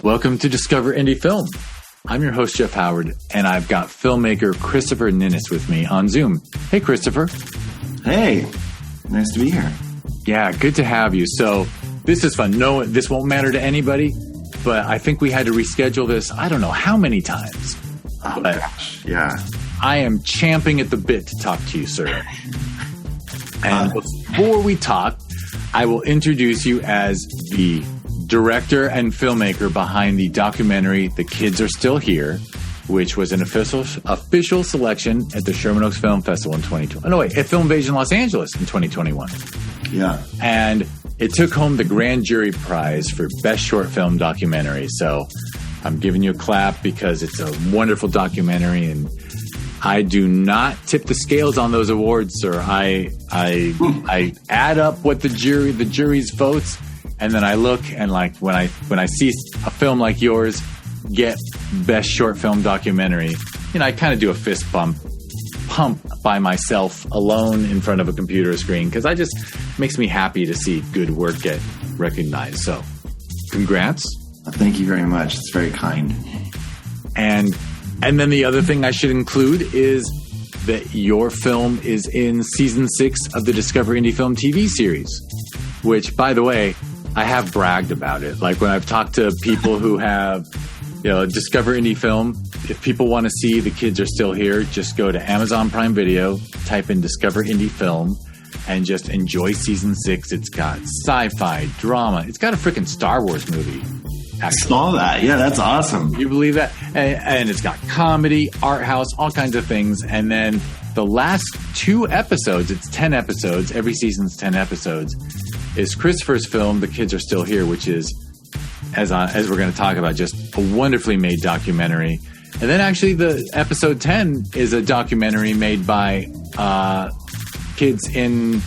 Welcome to Discover Indie Film. I'm your host, Jeff Howard, and I've got filmmaker Christopher Ninness with me on Zoom. Hey, Christopher. Hey, nice to be here. Yeah, good to have you. So this is fun. No, this won't matter to anybody, but I think we had to reschedule this, I don't know how many times. Oh, gosh. Yeah. I am champing at the bit to talk to you, sir. And before we talk, I will introduce you as the director and filmmaker behind the documentary The Kids Are Still Here, which was an official selection at the Sherman Oaks Film Festival in 2020. No, wait, at Film Invasion Los Angeles in 2021. Yeah. And it took home the Grand Jury Prize for Best Short Film Documentary. So I'm giving you a clap because it's a wonderful documentary, and I do not tip the scales on those awards, sir. I add up what the jury's votes, and then I look and like when I see a film like yours get Best Short Film Documentary, I kind of do a fist pump by myself alone in front of a computer screen because I just makes me happy to see good work get recognized. So, congrats. Thank you very much. It's very kind. And then the other thing I should include is that your film is in season 6 of the Discover Indie Film TV series, which, by the way, I have bragged about it. Like when I've talked to people who have, Discover Indie Film, if people want to see The Kids Are Still Here, just go to Amazon Prime Video, type in Discover Indie Film, and just enjoy season 6. It's got sci-fi, drama. It's got a freaking Star Wars movie. I saw that. Yeah, that's awesome. You believe that? And it's got comedy, art house, all kinds of things. And then the last 2 episodes, it's 10 episodes. Every season's 10 episodes. Is Christopher's film, The Kids Are Still Here, which is, as we're going to talk about, just a wonderfully made documentary. And then actually the episode 10 is a documentary made by kids in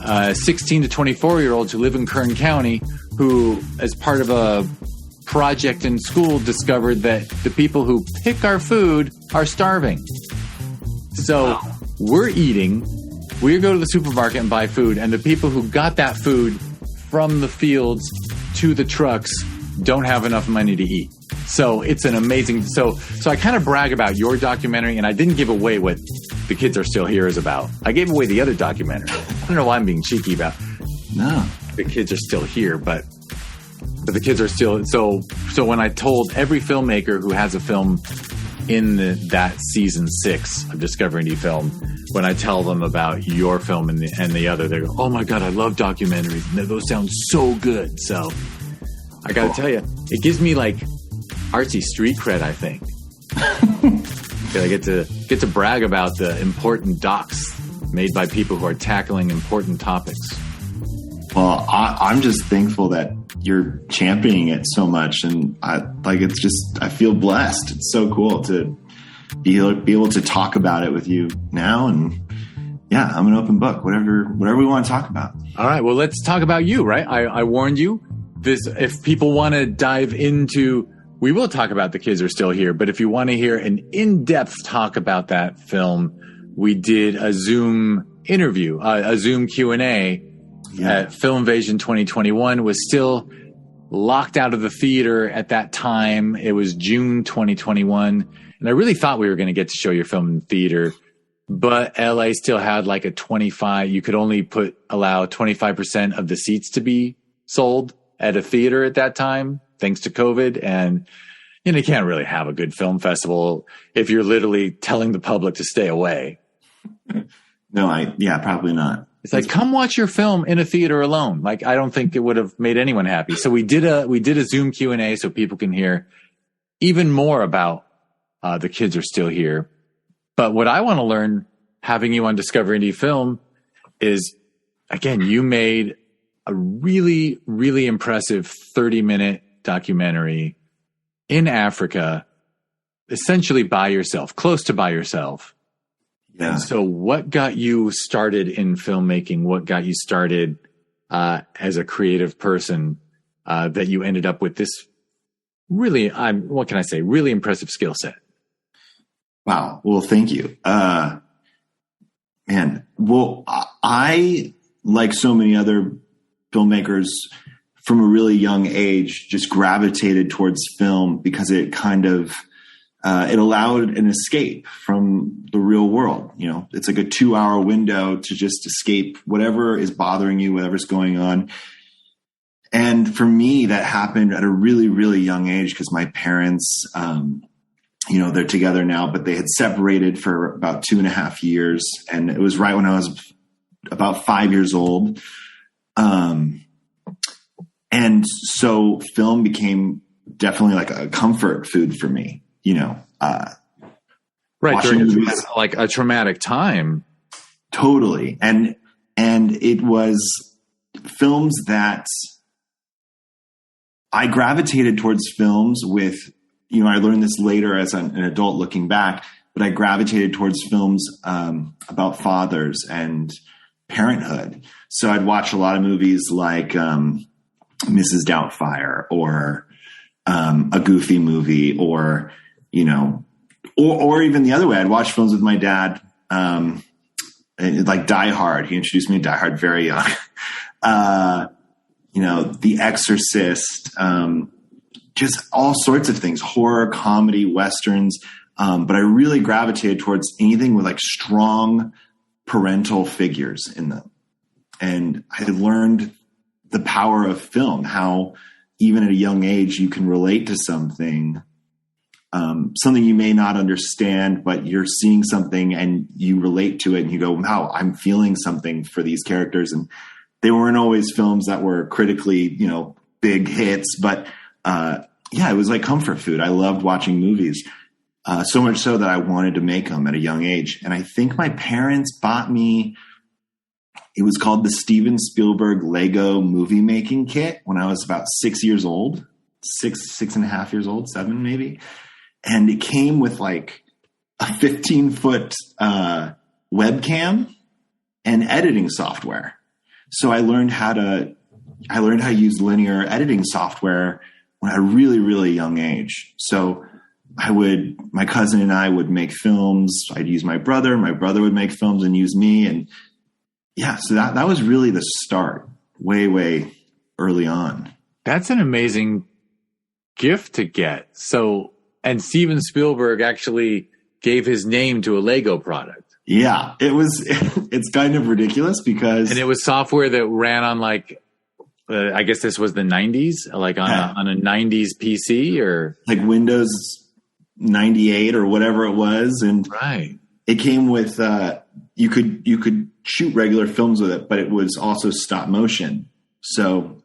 16 to 24-year-olds who live in Kern County who, as part of a project in school, discovered that the people who pick our food are starving. So we go to the supermarket and buy food, and the people who got that food from the fields to the trucks don't have enough money to eat. So it's an amazing... So I kind of brag about your documentary, and I didn't give away what The Kids Are Still Here is about. I gave away the other documentary. I don't know why I'm being cheeky about No. The Kids Are Still Here, but the kids are still... So when I told every filmmaker who has a film in that season 6 of Discover Indie Film, when I tell them about your film and the other, they go, "Oh my God, I love documentaries. Those sound so good." So I got to tell you, it gives me like artsy street cred, I think. I get to brag about the important docs made by people who are tackling important topics. Well, I'm just thankful that you're championing it so much, and I feel blessed. It's so cool to be able to talk about it with you now, and yeah, I'm an open book. Whatever we want to talk about. All right, well, let's talk about you. Right, I warned you. If people want to dive into, we will talk about The Kids Are Still Here. But if you want to hear an in-depth talk about that film, we did a Zoom interview, a Zoom Q&A. At Film Invasion 2021 was still locked out of the theater at that time. It was June 2021. And I really thought we were going to get to show your film in the theater, but LA still had like a 25, you could only allow 25% of the seats to be sold at a theater at that time, thanks to COVID. And you can't really have a good film festival if you're literally telling the public to stay away. No, probably not. It's like, come watch your film in a theater alone. Like, I don't think it would have made anyone happy. So we did a Zoom Q&A so people can hear even more about The Kids Are Still Here. But what I want to learn, having you on Discover Indie Film, is, again, you made a really, really impressive 30-minute documentary in Africa, essentially by yourself, close to by yourself. Yeah. And so what got you started in filmmaking? What got you started as a creative person that you ended up with this really, what can I say, really impressive skill set? Wow. Well, thank you. Man, well, I, like so many other filmmakers, from a really young age, just gravitated towards film because it kind of, it allowed an escape from the real world. You know, it's like a 2-hour window to just escape whatever is bothering you, whatever's going on. And for me, that happened at a really, really young age because my parents, you know, they're together now, but they had separated for about 2.5 years. And it was right when I was about 5 years old. And so film became definitely like a comfort food for me, you know, right. During like a traumatic time. Totally. And it was films that I gravitated towards films with, you know, I learned this later as an adult looking back, but I gravitated towards films about fathers and parenthood. So I'd watch a lot of movies like Mrs. Doubtfire or a Goofy movie, or, you know, or even the other way. I'd watch films with my dad, like Die Hard. He introduced me to Die Hard very young. You know, The Exorcist, just all sorts of things, horror, comedy, Westerns. But I really gravitated towards anything with like strong parental figures in them. And I learned the power of film, how even at a young age, you can relate to something, something you may not understand, but you're seeing something and you relate to it and you go, wow, I'm feeling something for these characters. And they weren't always films that were critically, you know, big hits, but yeah, it was like comfort food. I loved watching movies, so much so that I wanted to make them at a young age. And I think my parents bought me, it was called the Steven Spielberg Lego movie making kit when I was about 6 years old, 6.5 years old, 7 maybe. And it came with like a 15-foot webcam and editing software. So I learned how to use linear editing software when at a really, really young age. So my cousin and I would make films. I'd use my brother would make films and use me. And yeah, so that was really the start, way, way early on. That's an amazing gift to get. So, and Steven Spielberg actually gave his name to a Lego product. Yeah, it's kind of ridiculous because. And it was software that ran on like, I guess this was the 90s, like on a 90s PC or. Like Windows 98 or whatever it was. And right. It came with, you could shoot regular films with it, but it was also stop motion. So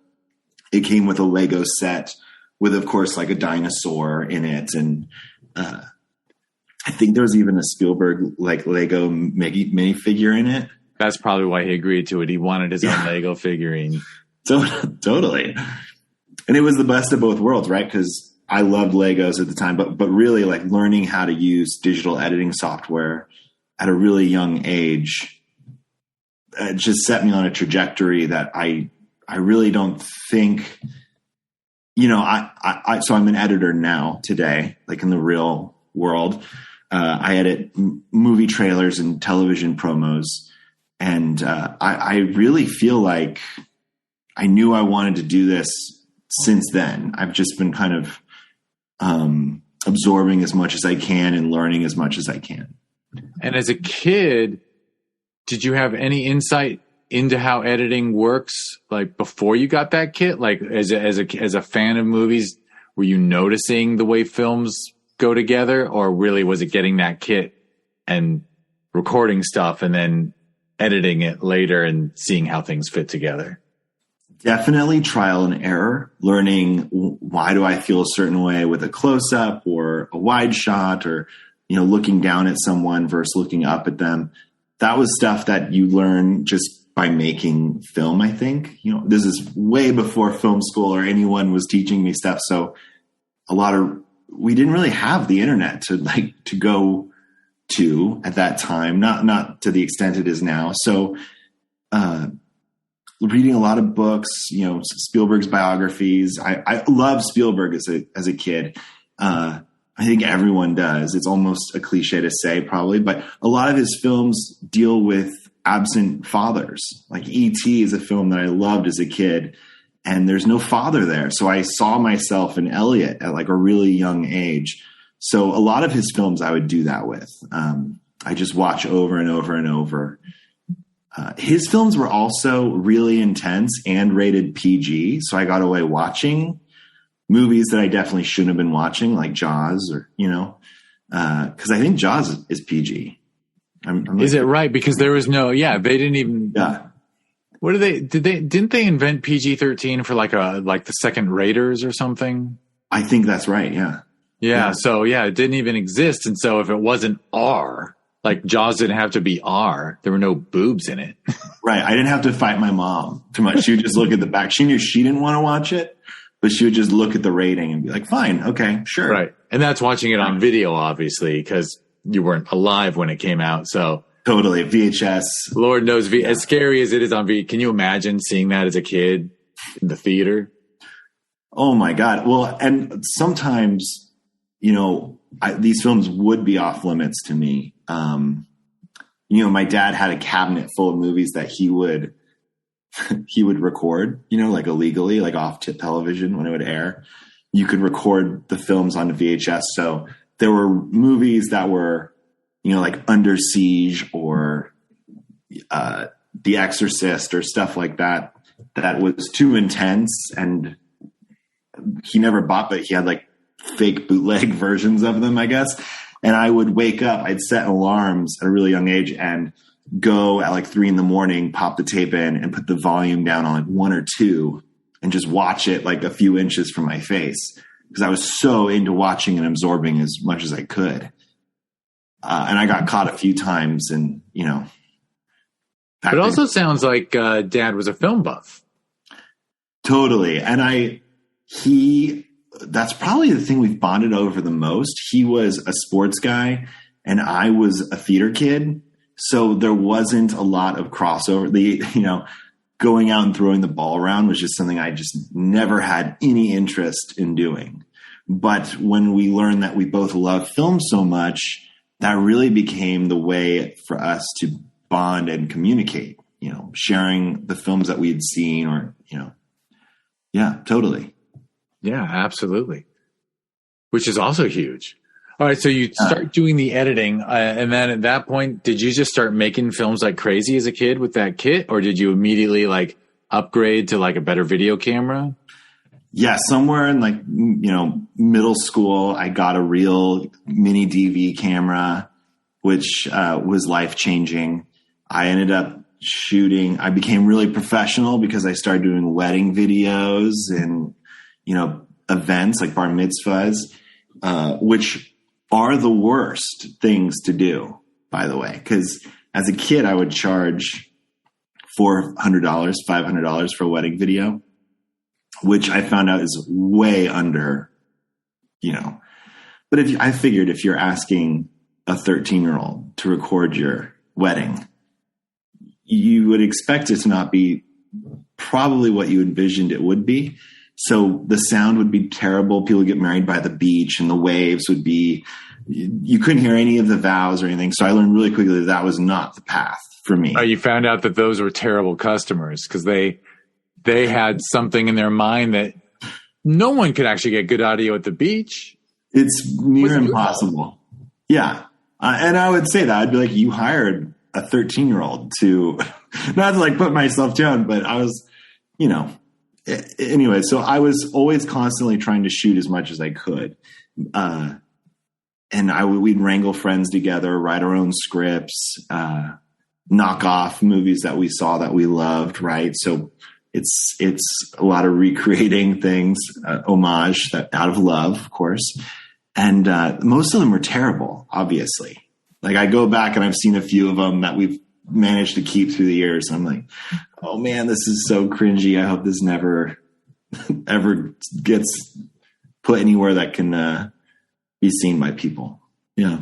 it came with a Lego set with, of course, like a dinosaur in it. And I think there was even a Spielberg like Lego minifigure in it. That's probably why he agreed to it. He wanted his own Lego figurine. Totally. And it was the best of both worlds, right? Because I loved Legos at the time, but really like learning how to use digital editing software at a really young age just set me on a trajectory that I really don't think, you know, so I'm an editor now today, like in the real world. I edit movie trailers and television promos. And I really feel like I knew I wanted to do this since then. I've just been kind of absorbing as much as I can and learning as much as I can. And as a kid, did you have any insight into how editing works, like before you got that kit? Like as a fan of movies, were you noticing the way films go together, or really was it getting that kit and recording stuff and then editing it later and seeing how things fit together? Definitely trial and error, learning why do I feel a certain way with a close up or a wide shot, or, you know, looking down at someone versus looking up at them. That was stuff that you learn just by making film, I think. You know, this is way before film school or anyone was teaching me stuff. So we didn't really have the internet to go to at that time, not to the extent it is now. So, reading a lot of books, you know, Spielberg's biographies. I love Spielberg as a kid. I think everyone does. It's almost a cliche to say probably, but a lot of his films deal with absent fathers. Like E.T. is a film that I loved as a kid. and there's no father there. So I saw myself in Elliot at like a really young age. So a lot of his films I would do that with. I just watch over and over and over. His films were also really intense and rated PG. So I got away watching movies that I definitely shouldn't have been watching, like Jaws, or, because I think Jaws is PG. Is it right? Because there was they didn't even. Yeah. What didn't they invent PG-13 for like the second Raiders or something? I think that's right. Yeah. Yeah. So it didn't even exist. And so if it wasn't R, like Jaws didn't have to be R, there were no boobs in it. Right. I didn't have to fight my mom too much. She would just look at the back. She knew she didn't want to watch it, but she would just look at the rating and be like, fine. Okay, sure. Right. And that's watching it on video, obviously, because you weren't alive when it came out. So totally. VHS. Lord knows, as scary as it is on can you imagine seeing that as a kid in the theater? Oh my God. Well, and sometimes, these films would be off limits to me. My dad had a cabinet full of movies that he would record, like illegally, like off television when it would air. You could record the films on VHS. So there were movies that were, like Under Siege or The Exorcist or stuff like that was too intense, and he never bought, but he had like fake bootleg versions of them, I guess. And I would wake up, I'd set alarms at a really young age and go at like 3 a.m, pop the tape in and put the volume down on like 1 or 2 and just watch it like a few inches from my face, because I was so into watching and absorbing as much as I could. And I got caught a few times, and, But it also sounds like Dad was a film buff. Totally. And that's probably the thing we've bonded over the most. He was a sports guy and I was a theater kid. So there wasn't a lot of crossover. Going out and throwing the ball around was just something I just never had any interest in doing. But when we learned that we both love film so much, that really became the way for us to bond and communicate, sharing the films that we had seen or, yeah, totally. Yeah, absolutely. Which is also huge. All right. So you start doing the editing. And then at that point, did you just start making films like crazy as a kid with that kit? Or did you immediately like upgrade to like a better video camera? Yeah. Somewhere in like, middle school, I got a real mini DV camera, which was life-changing. I ended up shooting. I became really professional because I started doing wedding videos and, events like bar mitzvahs, which are the worst things to do, by the way, because as a kid, I would charge $400, $500 for a wedding video, which I found out is way under, but I figured if you're asking a 13-year-old to record your wedding, you would expect it to not be probably what you envisioned it would be. So the sound would be terrible. People would get married by the beach and the waves would be, you couldn't hear any of the vows or anything. So I learned really quickly that was not the path for me. You found out that those were terrible customers because they had something in their mind that no one could actually get good audio at the beach. It's near impossible. Yeah. And I would say that I'd be like, you hired a 13-year-old to, not to like put myself down, but I was, anyway, so I was always constantly trying to shoot as much as I could. And we'd wrangle friends together, write our own scripts, knock off movies that we saw that we loved. Right. So it's a lot of recreating things, homage that out of love, of course. And, most of them were terrible, obviously. Like I go back and I've seen a few of them that we've managed to keep through the years. And I'm like, oh man, this is so cringy. I hope this never ever gets put anywhere that can be seen by people. Yeah.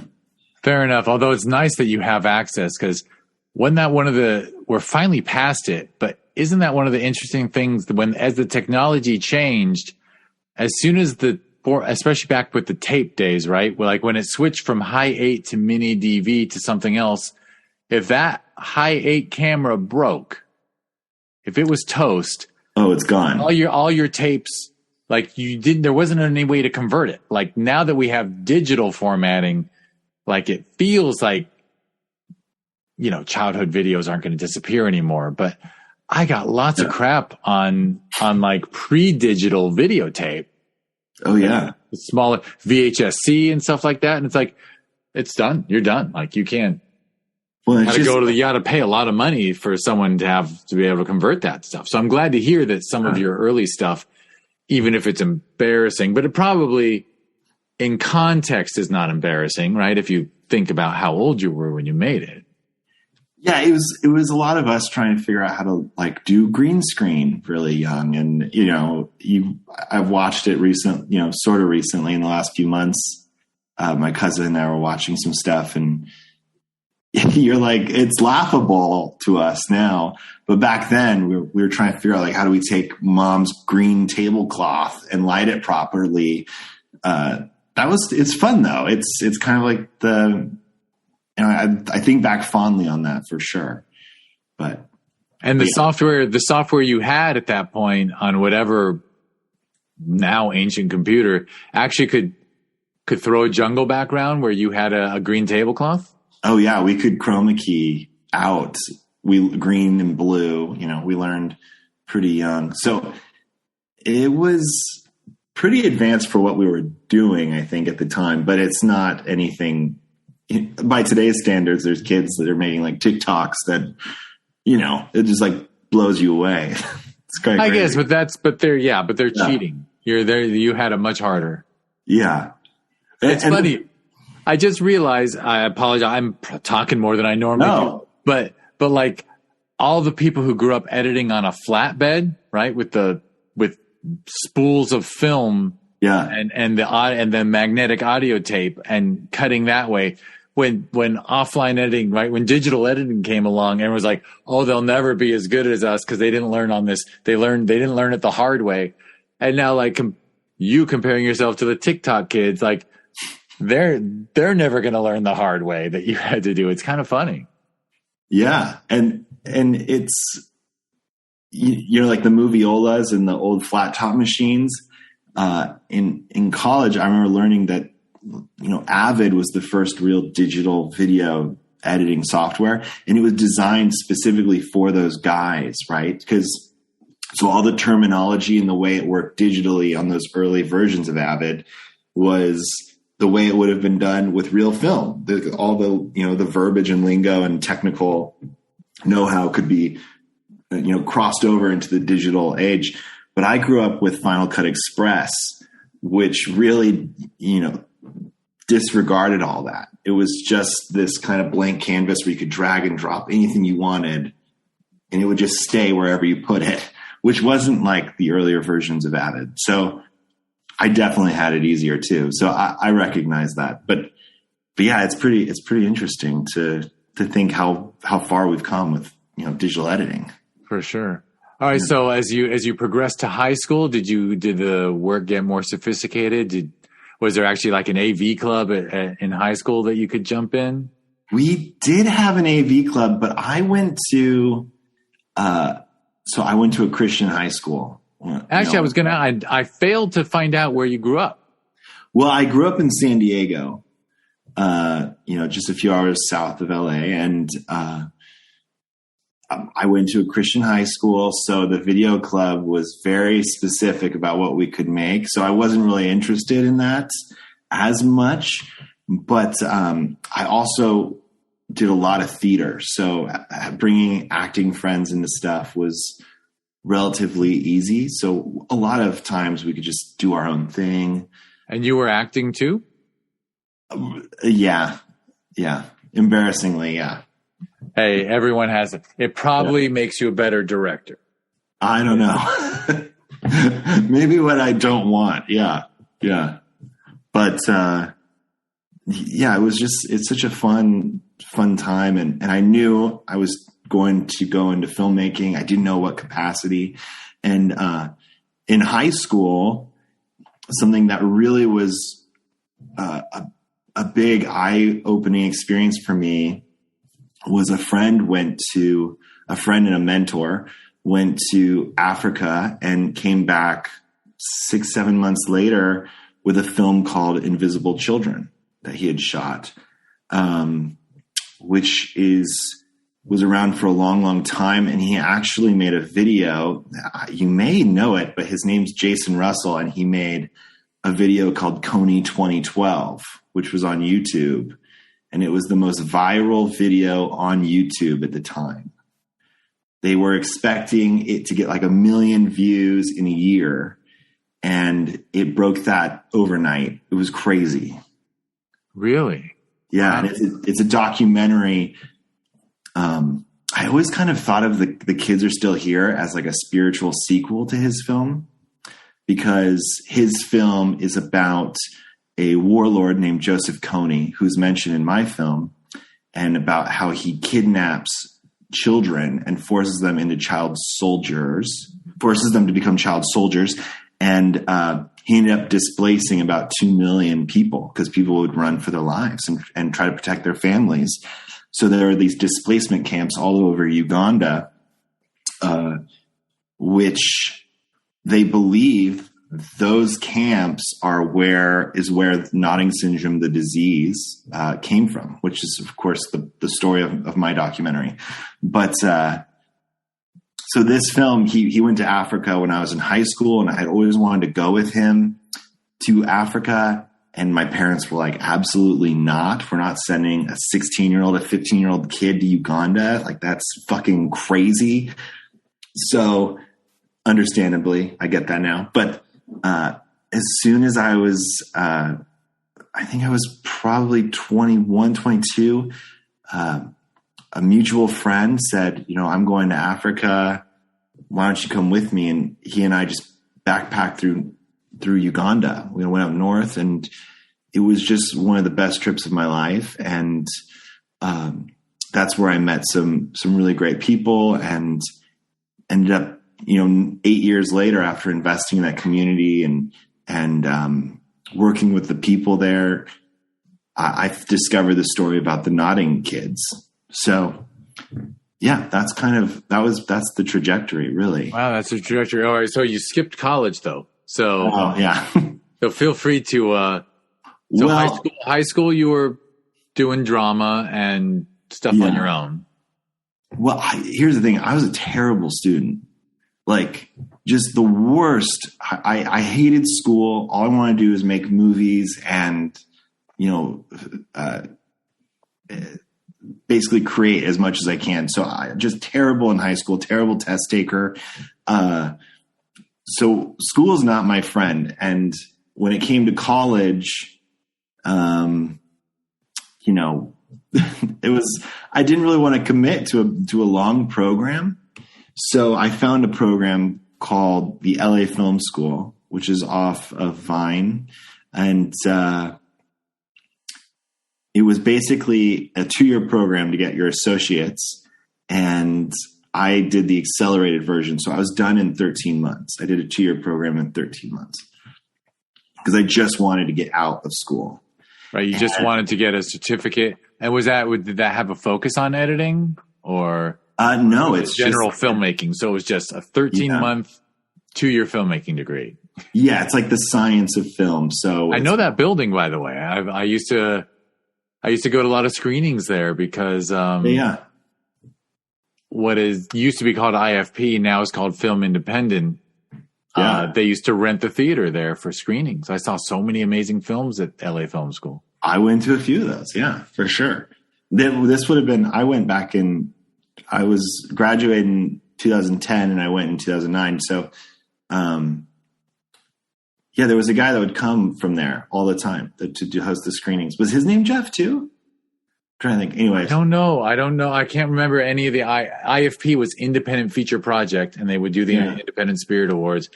Fair enough. Although it's nice that you have access, because wasn't that we're finally past it, but isn't that one of the interesting things that as the technology changed, as soon as especially back with the tape days, right? Well, like when it switched from high 8 to mini DV to something else, if that high 8 camera broke, if it was toast, Oh, it's gone. All your tapes, like there wasn't any way to convert it. Like now that we have digital formatting, like it feels like, childhood videos aren't going to disappear anymore. But I got lots of crap on like pre-digital videotape. Oh yeah. Smaller VHS-C and stuff like that. And it's like, it's done. You're done. Like you can't. Well, you got to pay a lot of money for someone to be able to convert that stuff. So I'm glad to hear that some of your early stuff, even if it's embarrassing, but it probably in context is not embarrassing, right? If you think about how old you were when you made it. Yeah, it was a lot of us trying to figure out how to like do green screen really young. And, I've watched it sort of recently in the last few months. My cousin and I were watching some stuff and you're like, it's laughable to us now. But back then we were trying to figure out like, how do we take mom's green tablecloth and light it properly? It's fun though. It's kind of like I think back fondly on that for sure. The software you had at that point on whatever now ancient computer actually could throw a jungle background where you had a green tablecloth. Oh yeah. We could chroma key out green and blue, we learned pretty young. So it was pretty advanced for what we were doing, I think at the time, but it's not anything by today's standards. There's kids that are making like TikToks that, it just like blows you away. It's kind of crazy. I guess, but they're cheating. You're there. You had it much harder. Yeah. It's funny. I just realized, I apologize. I'm talking more than I normally do, but like all the people who grew up editing on a flatbed, right? With spools of film. Yeah. And the magnetic audio tape and cutting that way. When offline editing, right? When digital editing came along, everyone was like, oh, they'll never be as good as us because they didn't learn on this. They didn't learn it the hard way. And now like you comparing yourself to the TikTok kids, like they're never going to learn the hard way that you had to do. It's kind of funny. Yeah. And it's, like the moviolas and the old flat top machines. In college, I remember learning that, Avid was the first real digital video editing software, and it was designed specifically for those guys, right? So all the terminology and the way it worked digitally on those early versions of Avid was the way it would have been done with real film. All the verbiage and lingo and technical know-how could be, crossed over into the digital age. But I grew up with Final Cut Express, which really, disregarded all that. It was just this kind of blank canvas where you could drag and drop anything you wanted, and it would just stay wherever you put it, which wasn't like the earlier versions of Avid. So I definitely had it easier too. So I recognize that. But yeah, it's pretty interesting to think how far we've come with, digital editing. For sure. All right. So as you progressed to high school, did the work get more sophisticated? Was there actually like an AV club in high school that you could jump in? We did have an AV club, but I went to a Christian high school. Actually, I failed to find out where you grew up. Well, I grew up in San Diego, just a few hours south of LA, and I went to a Christian high school, so the video club was very specific about what we could make. So I wasn't really interested in that as much, but I also did a lot of theater. So bringing acting friends into stuff was relatively easy. So a lot of times we could just do our own thing. And you were acting too? Yeah. Embarrassingly, yeah. Hey, everyone has it. It probably makes you a better director. I don't know. Maybe what I don't want. Yeah. But it's such a fun time. And I knew I was going to go into filmmaking. I didn't know what capacity. And in high school, something that really was a big eye-opening experience for me was a friend and a mentor went to Africa and came back 6-7 months later with a film called Invisible Children that he had shot, which was around for a long, long time. And he actually made a video. You may know it, but his name's Jason Russell. And he made a video called Coney 2012, which was on YouTube. And it was the most viral video on YouTube at the time. They were expecting it to get like 1 million views in a year. And it broke that overnight. It was crazy. Really? Yeah. Wow. And it's a documentary. I always kind of thought of the Kids Are Still Here as like a spiritual sequel to his film, because his film is about a warlord named Joseph Kony, who's mentioned in my film, and about how he kidnaps children and forces them to become child soldiers. And he ended up displacing about 2 million people because people would run for their lives and try to protect their families. So there are these displacement camps all over Uganda, which they believe those camps where Notting syndrome, the disease, came from, which is, of course, the story of my documentary. But so this film, he went to Africa when I was in high school, and I had always wanted to go with him to Africa. And my parents were like, absolutely not. We're not sending a 16-year-old, a 15-year-old kid to Uganda. Like, that's fucking crazy. So understandably, I get that now. But as soon as I was, I think I was probably 21, 22, a mutual friend said, I'm going to Africa. Why don't you come with me? And he and I just backpacked through Uganda. We went up north, and it was just one of the best trips of my life. And that's where I met some really great people, and ended up, 8 years later, after investing in that community and working with the people there, I discovered the story about the Notting kids. So yeah, that's the trajectory, really. Wow. That's the trajectory. All right. So you skipped college though. So, yeah. So feel free to, high school, you were doing drama and stuff on your own. Well, here's the thing. I was a terrible student, like just the worst. I hated school. All I want to do is make movies and, basically create as much as I can. So I just terrible in high school, terrible test taker. So school is not my friend. And when it came to college, I didn't really want to commit to a long program. So I found a program called the LA Film School, which is off of Vine. And, it was basically a 2-year program to get your associates. And I did the accelerated version. So I was done in 13 months. I did a 2-year program in 13 months because I just wanted to get out of school. Right. You just wanted to get a certificate. And did that have a focus on editing or? No, it's general filmmaking. So it was just a 13-month, 2-year filmmaking degree. Yeah. It's like the science of film. So I know that building, by the way. I used to go to a lot of screenings there because what used to be called IFP now is called Film Independent. Yeah. They used to rent the theater there for screenings. I saw so many amazing films at LA Film School. I went to a few of those. Yeah, for sure. This would have been, I was graduated in 2010 and I went in 2009. So, there was a guy that would come from there all the time to host the screenings. Was his name Jeff too? I'm trying to think. Anyways. I don't know. I can't remember any of the IFP was Independent Feature Project, and they would do the Independent Spirit Awards.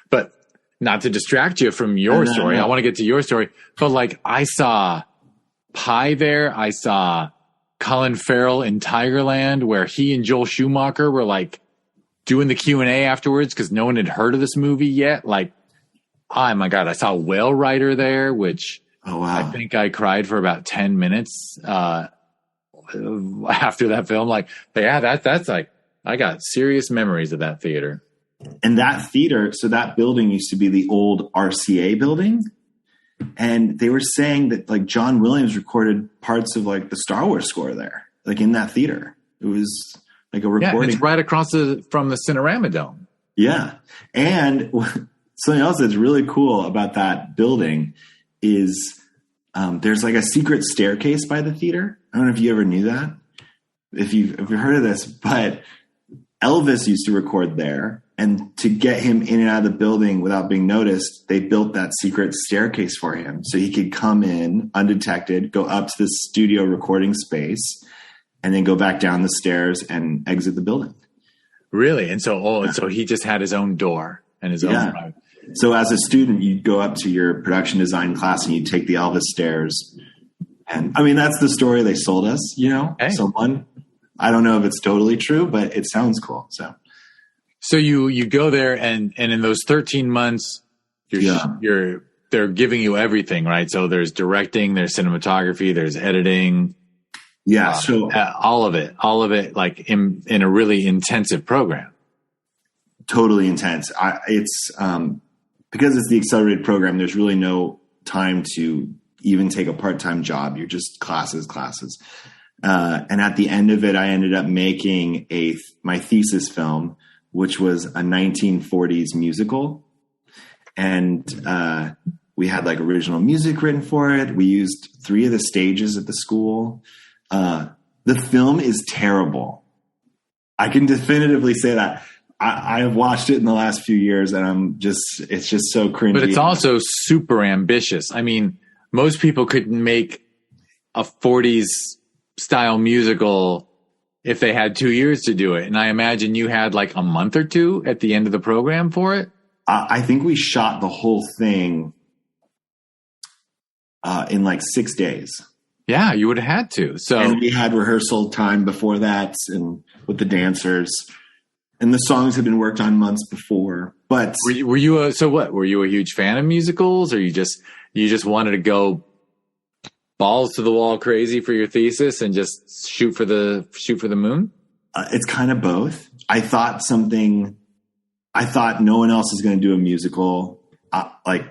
But not to distract you from your story. I want to get to your story. But I saw Pi there. I saw Colin Farrell in Tigerland, where he and Joel Schumacher were doing the Q&A afterwards because no one had heard of this movie yet. Oh my God, I saw Whale Rider there, which I think I cried for about 10 minutes after that film. That's I got serious memories of that theater. And that theater, so that building used to be the old RCA building. And they were saying that like John Williams recorded parts of like the Star Wars score there, like in that theater. It was like a recording. Yeah, it's right across from the Cinerama Dome. Yeah. And something else that's really cool about that building is there's like a secret staircase by the theater. I don't know if you ever knew that, if you've heard of this, but Elvis used to record there. And to get him in and out of the building without being noticed, they built that secret staircase for him so he could come in undetected, go up to the studio recording space, and then go back down the stairs and exit the building. Really? And so he just had his own door and his own private. So as a student, you'd go up to your production design class and you'd take the Elvis stairs. And I mean, that's the story they sold us, you know, someone. I don't know if it's totally true, but it sounds cool. So you go there and in those 13 months, they're giving you everything, right? So there's directing, there's cinematography, there's editing. Yeah. So all of it like in a really intensive program. Totally intense. It's because it's the accelerated program. There's really no time to even take a part-time job. You're just classes. And at the end of it, I ended up making my thesis film, which was a 1940s musical. And we had like original music written for it. We used 3 of the stages at the school. The film is terrible. I can definitively say that. I have watched it in the last few years and it's just so cringy. But it's also super ambitious. I mean, most people couldn't make a 40s style musical if they had 2 years to do it. And I imagine you had like a month or 2 at the end of the program for it. I think we shot the whole thing in like 6 days. Yeah, you would have had to. And we had rehearsal time before that and with the dancers. And the songs had been worked on months before. But were you a huge fan of musicals, or you just wanted to go balls to the wall crazy for your thesis and just shoot for the moon? It's kind of both. I thought no one else is going to do a musical. Like,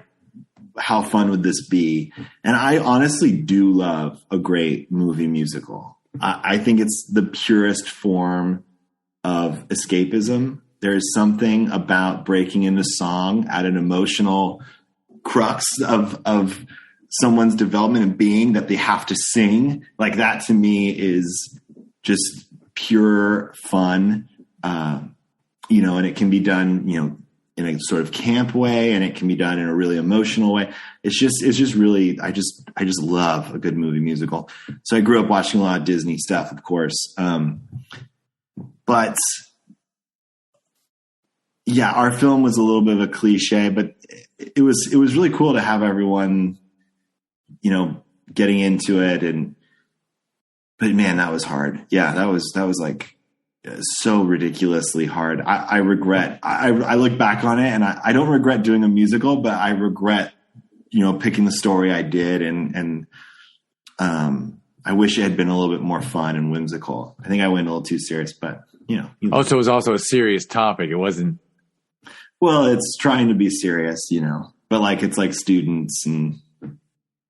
how fun would this be? And I honestly do love a great movie musical. I think it's the purest form of escapism. There's something about breaking into song at an emotional crux of someone's development and being that they have to sing. Like, that to me is just pure fun. And it can be done, in a sort of camp way, and it can be done in a really emotional way. It's just really, I just love a good movie musical. So I grew up watching a lot of Disney stuff, of course. But yeah, our film was a little bit of a cliche, but it was really cool to have everyone, getting into it. But man, that was hard. Yeah, that was like so ridiculously hard. I regret, I look back on it and I don't regret doing a musical, but I regret, picking the story I did. And I wish it had been a little bit more fun and whimsical. I think I went a little too serious, but so it was also a serious topic. It wasn't. Well, it's trying to be serious, but like, it's like students and.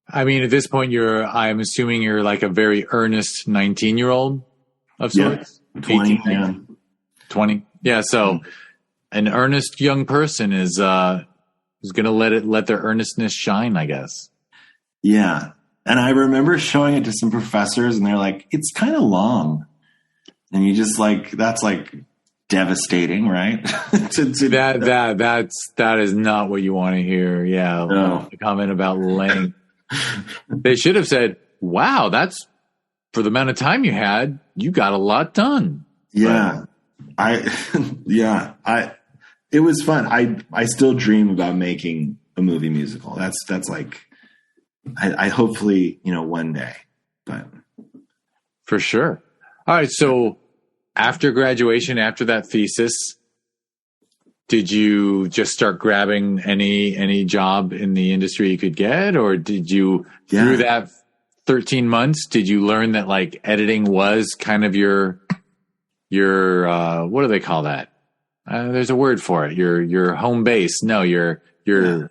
I mean, at this point I'm assuming you're like a very earnest 19-year-old of sorts. Yeah, 20. 18, Yeah. 20. Yeah. So an earnest young person is going to let their earnestness shine, I guess. Yeah. And I remember showing it to some professors and they're like, it's kind of long. And you just like, that's like devastating, right? That is not what you want to hear. Yeah. No. The comment about length. They should have said, wow, that's for the amount of time you had, you got a lot done. Yeah. It was fun. I still dream about making a movie musical. That's like, I hopefully, one day, but. For sure. All right. So after graduation, after that thesis, did you just start grabbing any job in the industry you could get, or did you through that 13 months, did you learn that like editing was kind of your what do they call that? There's a word for it. Your home base. No, your English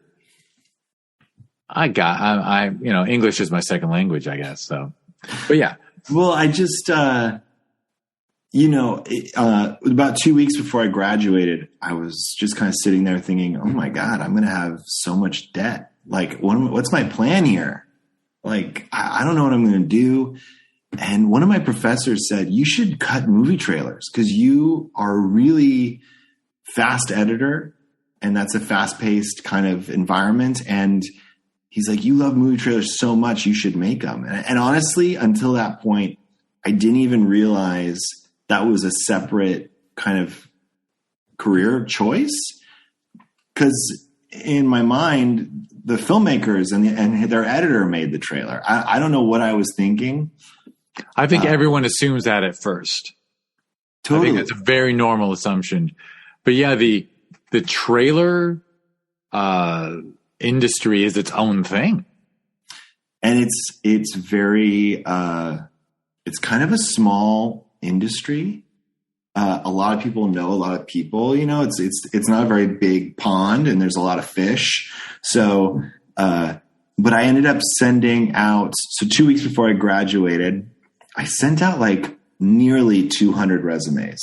is my second language, I guess. So, but yeah. Well, I just, about 2 weeks before I graduated, I was just kind of sitting there thinking, oh my God, I'm going to have so much debt. Like, what's my plan here? Like, I don't know what I'm going to do. And one of my professors said, you should cut movie trailers because you are a really fast editor, and that's a fast-paced kind of environment. And he's like, you love movie trailers so much, you should make them. And honestly, until that point, I didn't even realize that was a separate kind of career choice. Because in my mind, the filmmakers and their editor made the trailer. I don't know what I was thinking. I think everyone assumes that at first. Totally. I think that's a very normal assumption. But yeah, the trailer industry is its own thing. And it's very it's kind of a small industry. A lot of people know a lot of people, it's not a very big pond and there's a lot of fish. So, but I ended up sending out, so 2 weeks before I graduated, I sent out like nearly 200 resumes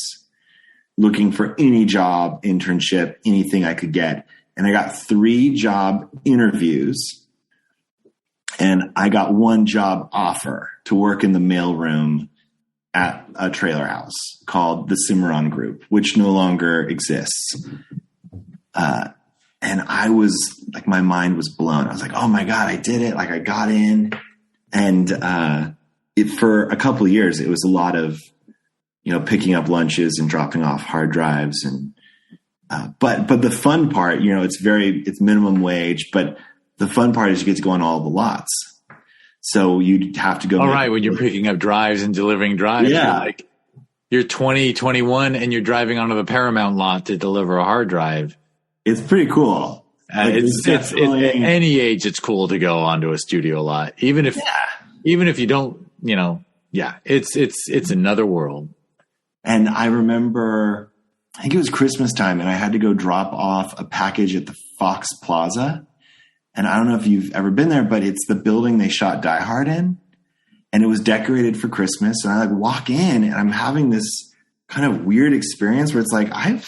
looking for any job, internship, anything I could get. And I got 3 job interviews and I got 1 job offer to work in the mailroom at a trailer house called the Cimarron Group, which no longer exists. And I was like, my mind was blown. I was like, oh my God, I did it. Like I got in. And for a couple of years, it was a lot of, picking up lunches and dropping off hard drives. And but the fun part, it's minimum wage, but the fun part is you get to go on all the lots. So you'd have to go. All right. When you're picking up drives and delivering drives, yeah. You're 20, 21 and you're driving onto the Paramount lot to deliver a hard drive. It's pretty cool. It's at any age, it's cool to go onto a studio lot, even if you don't, it's another world. And I remember, I think it was Christmas time, and I had to go drop off a package at the Fox Plaza. And I don't know if you've ever been there, but it's the building they shot Die Hard in, and it was decorated for Christmas. And I walk in, and I'm having this kind of weird experience where it's like, have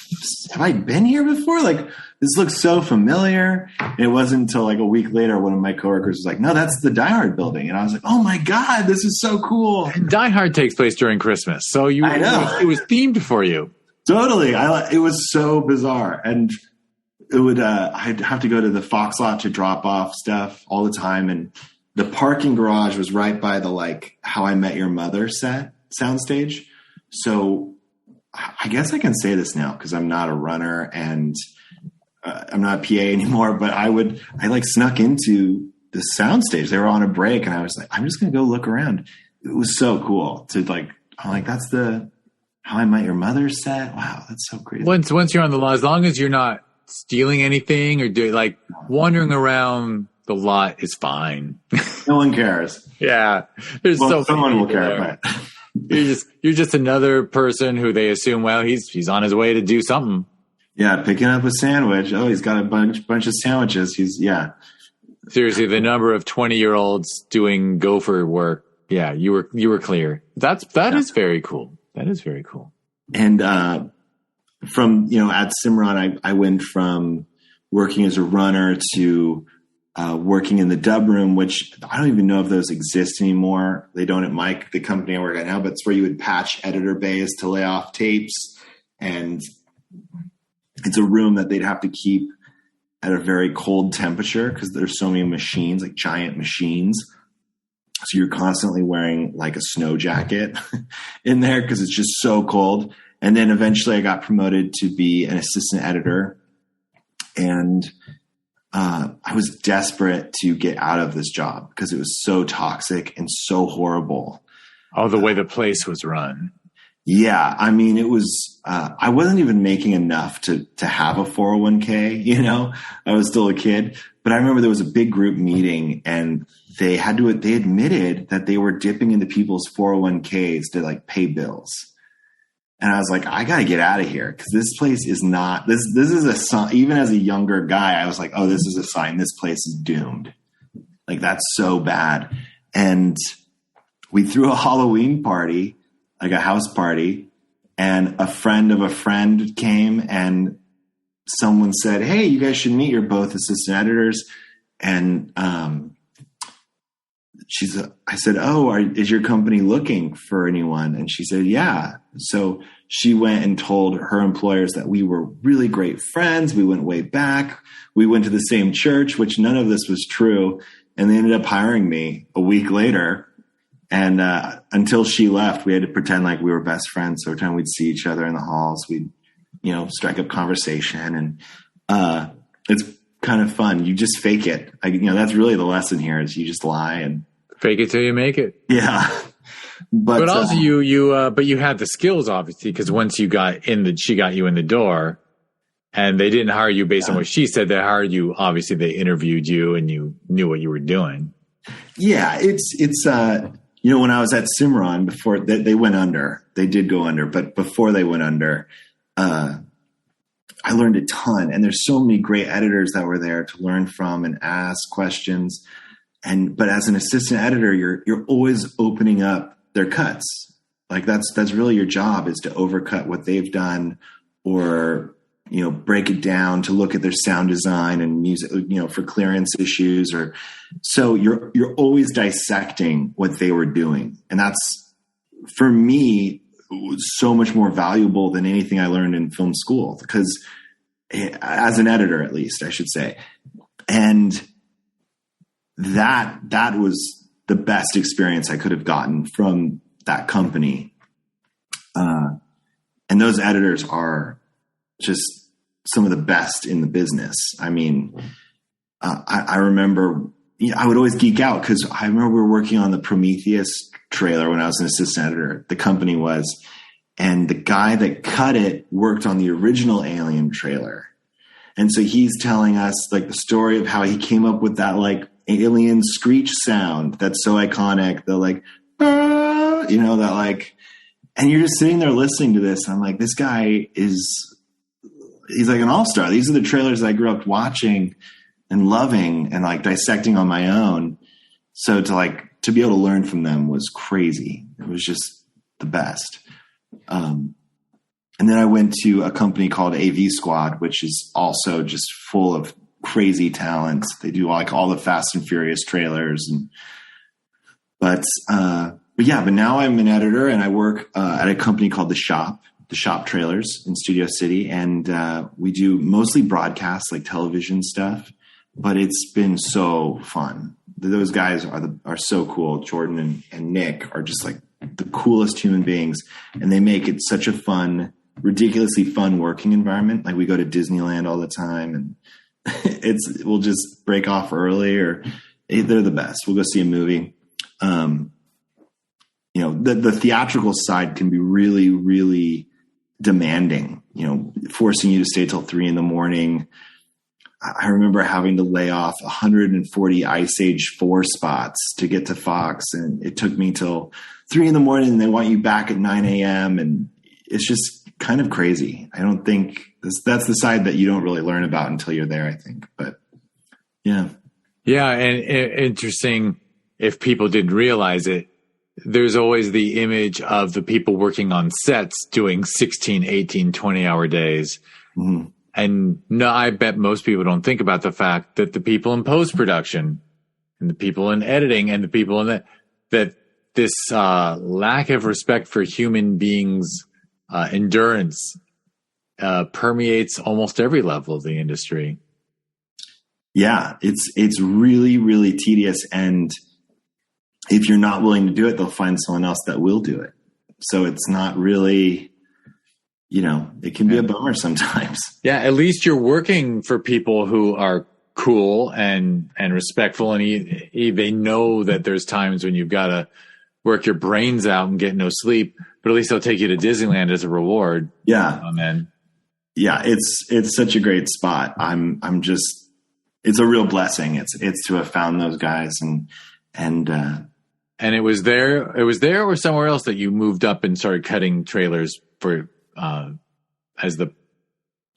I been here before? Like, this looks so familiar. And it wasn't until like a week later, one of my coworkers was like, no, that's the Die Hard building. And I was like, oh my God, this is so cool. And Die Hard takes place during Christmas. So I know. It was themed for you. Totally. It was so bizarre. And it would, I'd have to go to the Fox lot to drop off stuff all the time. And the parking garage was right by the, How I Met Your Mother soundstage. So I guess I can say this now because I'm not a runner and I'm not a PA anymore, but I snuck into the soundstage. They were on a break and I was like, I'm just going to go look around. It was so cool to I'm like, that's the How I Met Your Mother set. Wow. That's so crazy. Once you're on the lot, as long as you're not stealing anything or doing wandering around the lot is fine. No one cares. Yeah. Someone will care, but you're just another person who they assume, well, he's on his way to do something. Yeah, picking up a sandwich. Oh, he's got a bunch of sandwiches. Seriously, the number of 20-year-olds doing gopher work. Yeah, you were clear. That is very cool. That is very cool. And from at Cimarron, I went from working as a runner to working in the dub room, which I don't even know if those exist anymore. They don't at the company I work at now, but it's where you would patch editor bays to lay off tapes. And it's a room that they'd have to keep at a very cold temperature because there's so many machines, like giant machines. So you're constantly wearing like a snow jacket in there because it's just so cold. And then eventually I got promoted to be an assistant editor. And I was desperate to get out of this job because it was so toxic and so horrible. Oh, the way the place was run. Yeah. I mean, it was, I wasn't even making enough to have a 401k, I was still a kid, but I remember there was a big group meeting and they admitted that they were dipping into people's 401ks to pay bills. And I was like, I got to get out of here because this place is not this. This is a sign. Even as a younger guy, I was like, oh, this is a sign. This place is doomed. Like, that's so bad. And we threw a Halloween party, like a house party, and a friend of a friend came, and someone said, hey, you guys should meet. You're both assistant editors. And I said, oh, is your company looking for anyone? And she said, yeah. So she went and told her employers that we were really great friends. We went way back. We went to the same church, which none of this was true. And they ended up hiring me a week later. And until she left, we had to pretend like we were best friends. So every time we'd see each other in the halls, we'd, strike up conversation. And it's kind of fun. You just fake it. That's really the lesson here is you just lie and fake it till you make it. Yeah. But also but you had the skills, obviously, because once she got you in the door, and they didn't hire you based on what she said. They hired you. Obviously, they interviewed you and you knew what you were doing. Yeah. It's when I was at Cimarron before they went under, they did go under, but before they went under, I learned a ton, and there's so many great editors that were there to learn from and ask questions. But as an assistant editor, you're always opening up their cuts. Like that's really your job, is to overcut what they've done, or, break it down to look at their sound design and music, for clearance issues, or so you're always dissecting what they were doing. And that's, for me, so much more valuable than anything I learned in film school, because as an editor, at least I should say. And that was the best experience I could have gotten from that company. And those editors are just some of the best in the business. I mean, I remember I would always geek out because I remember we were working on the Prometheus trailer when I was an assistant editor. The company was, and the guy that cut it worked on the original Alien trailer. And so he's telling us like the story of how he came up with that like alien screech sound that's so iconic. The like, that like, and you're just sitting there listening to this. And I'm like, this guy he's like an all-star. These are the trailers I grew up watching and loving and like dissecting on my own. So to be able to learn from them was crazy. It was just the best. And then I went to a company called AV Squad, which is also just full of crazy talent. They do like all the Fast and Furious trailers. But now I'm an editor, and I work at a company called The Shop Trailers in Studio City. And we do mostly broadcast, like television stuff, but it's been so fun. Those guys are so cool. Jordan and Nick are just like the coolest human beings, and they make it such a fun, ridiculously fun working environment. Like we go to Disneyland all the time, and we'll just break off early, or they're the best. We'll go see a movie. The theatrical side can be really, really demanding, forcing you to stay till 3 a.m. I remember having to lay off 140 Ice Age 4 spots to get to Fox, and it took me till 3 a.m. and they want you back at 9 a.m. And it's just kind of crazy. I don't think that's the side that you don't really learn about until you're there, I think. But yeah. Yeah. And interesting, if people didn't realize it, there's always the image of the people working on sets doing 16, 18, 20-hour days. Mm-hmm. And no, I bet most people don't think about the fact that the people in post-production and the people in editing and the people in that this lack of respect for human beings' endurance permeates almost every level of the industry. Yeah, it's really, really tedious. And if you're not willing to do it, they'll find someone else that will do it. So it's not really... it can be a bummer sometimes. Yeah, at least you're working for people who are cool and respectful, and they know that there's times when you've got to work your brains out and get no sleep, but at least they'll take you to Disneyland as a reward. Yeah. Man. Yeah, it's such a great spot. I'm just, it's a real blessing. It's to have found those guys and it was there or somewhere else that you moved up and started cutting trailers as the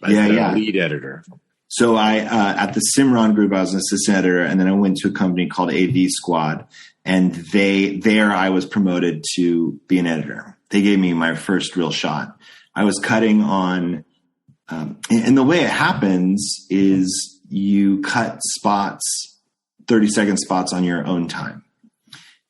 Yeah. lead editor? So I at the Simron Group, I was an assistant editor, and then I went to a company called AV Squad, and I was promoted to be an editor. They gave me my first real shot. I was cutting on, and the way it happens is you cut spots, 30-second spots on your own time.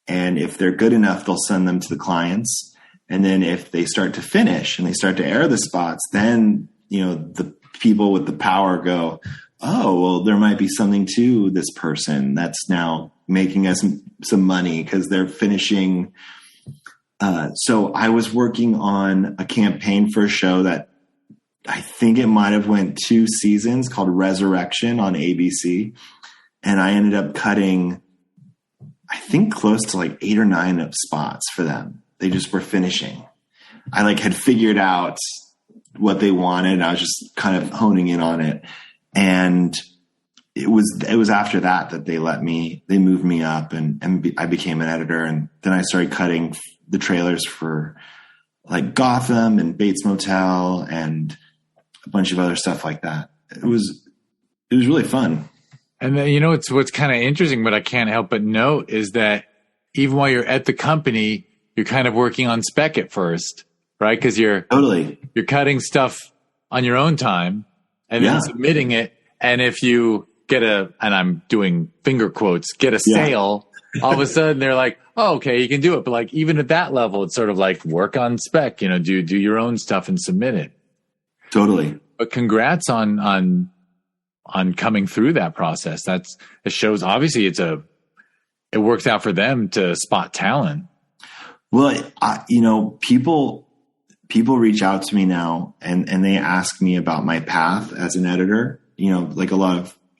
And if they're good enough, they'll send them to the clients. And then if they start to finish and they start to air the spots, then, the people with the power go, oh, well, there might be something to this person that's now making us some money because they're finishing. So I was working on a campaign for a show that I think it might have went 2 seasons called Resurrection on ABC. And I ended up cutting, I think, close to like 8 or 9 of spots for them. They just were finishing. I had figured out what they wanted. I was just kind of honing in on it. And it was after that they moved me up and I became an editor. And then I started cutting the trailers for like Gotham and Bates Motel and a bunch of other stuff like that. It was really fun. And then, what's kind of interesting, but I can't help but note is that even while you're at the company, you're kind of working on spec at first, right? Because you're cutting stuff on your own time and then submitting it. And if you get and I'm doing finger quotes, get a sale, all of a sudden they're like, oh, okay, you can do it. But like, even at that level, it's sort of like work on spec, do your own stuff and submit it. Totally. But congrats on coming through that process. It shows obviously it works out for them to spot talent. Well, people reach out to me now and they ask me about my path as an editor.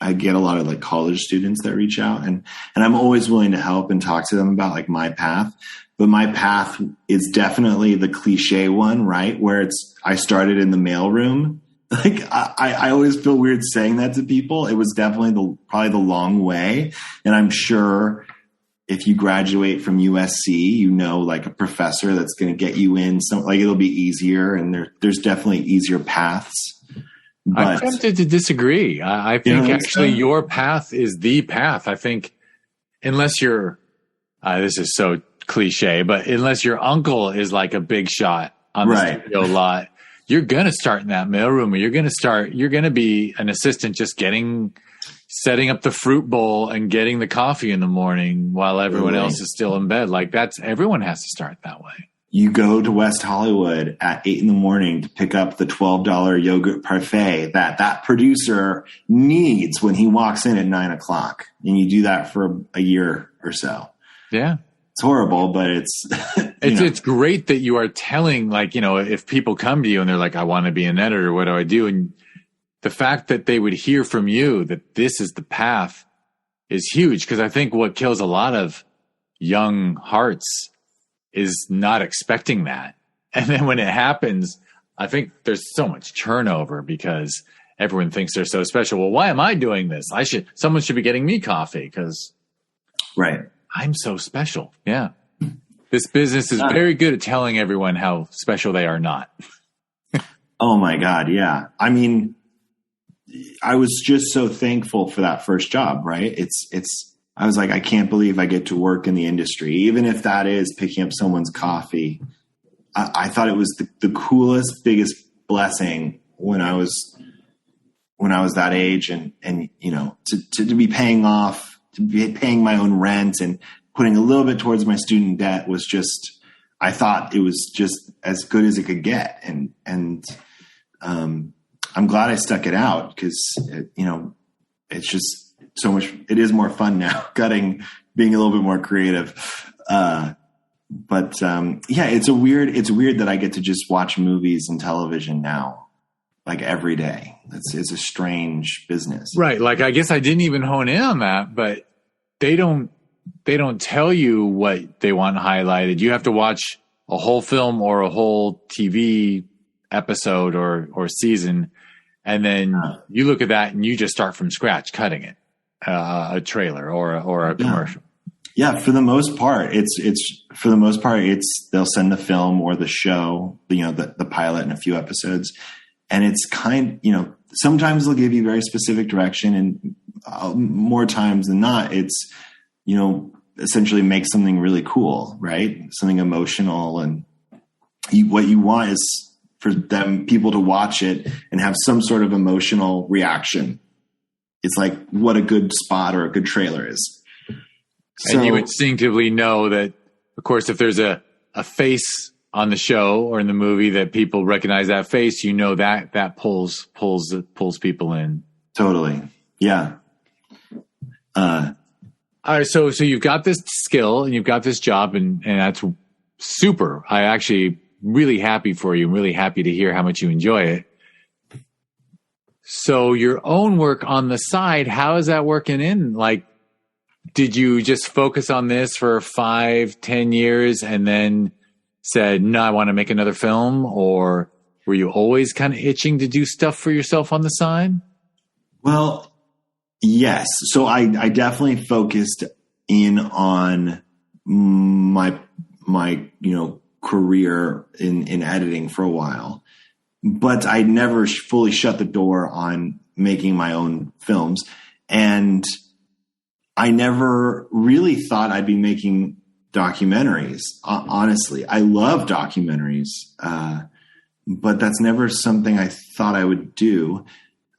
I get a lot of like college students that reach out and I'm always willing to help and talk to them about like my path. But my path is definitely the cliche one, right? Where I started in the mailroom. Like I always feel weird saying that to people. It was definitely probably the long way. And I'm sure if you graduate from USC, like a professor that's going to get you in it'll be easier. And there's definitely easier paths. But I'm tempted to disagree. I think actually your path is the path. I think unless you're, this is so cliche, but unless your uncle is like a big shot on the studio lot, you're going to start in that mailroom, or you're going to be an assistant just setting up the fruit bowl and getting the coffee in the morning while everyone else is still in bed. Like everyone has to start that way. You go to West Hollywood at 8 a.m. to pick up the $12 yogurt parfait that producer needs when he walks in at 9 o'clock. And you do that for a year or so. Yeah. It's horrible, but it's, it's great that you are telling, if people come to you and they're like, I want to be an editor, what do I do? And the fact that they would hear from you that this is the path is huge. Cause I think what kills a lot of young hearts is not expecting that. And then when it happens, I think there's so much turnover because everyone thinks they're so special. Well, why am I doing this? Someone should be getting me coffee because I'm so special. Yeah. This business is very good at telling everyone how special they are not. Oh my God. Yeah. I mean, I was just so thankful for that first job, right? I was like, I can't believe I get to work in the industry, even if that is picking up someone's coffee. I thought it was the coolest, biggest blessing when I was that age, and to be paying my own rent and putting a little bit towards my student debt was just, I thought it was just as good as it could get, and I'm glad I stuck it out because it's just so much. It is more fun now, being a little bit more creative. But it's weird that I get to just watch movies and television now, like every day. It's a strange business. Right. Like, I guess I didn't even hone in on that, but they don't tell you what they want highlighted. You have to watch a whole film or a whole TV episode or season. And then you look at that and you just start from scratch, cutting it, a trailer or a commercial. Yeah, for the most part, they'll send the film or the show, the pilot and a few episodes, and it's sometimes they'll give you very specific direction, and more times than not, it's essentially make something really cool, right? Something emotional, and what you want is for people to watch it and have some sort of emotional reaction. It's like what a good spot or a good trailer is. And you instinctively know that, of course, if there's a face on the show or in the movie that people recognize that face, that pulls people in. Totally. Yeah. All right. So you've got this skill and you've got this job, and that's super. I actually really happy for you. I'm really happy to hear how much you enjoy it. So your own work on the side, how is that working in? Like, did you just focus on this for 5-10 years and then said, no, I want to make another film? Or were you always kind of itching to do stuff for yourself on the side? Well, yes. So I definitely focused in on my career in editing for a while, but I never fully shut the door on making my own films. And I never really thought I'd be making documentaries. Honestly, I love documentaries, but that's never something I thought I would do.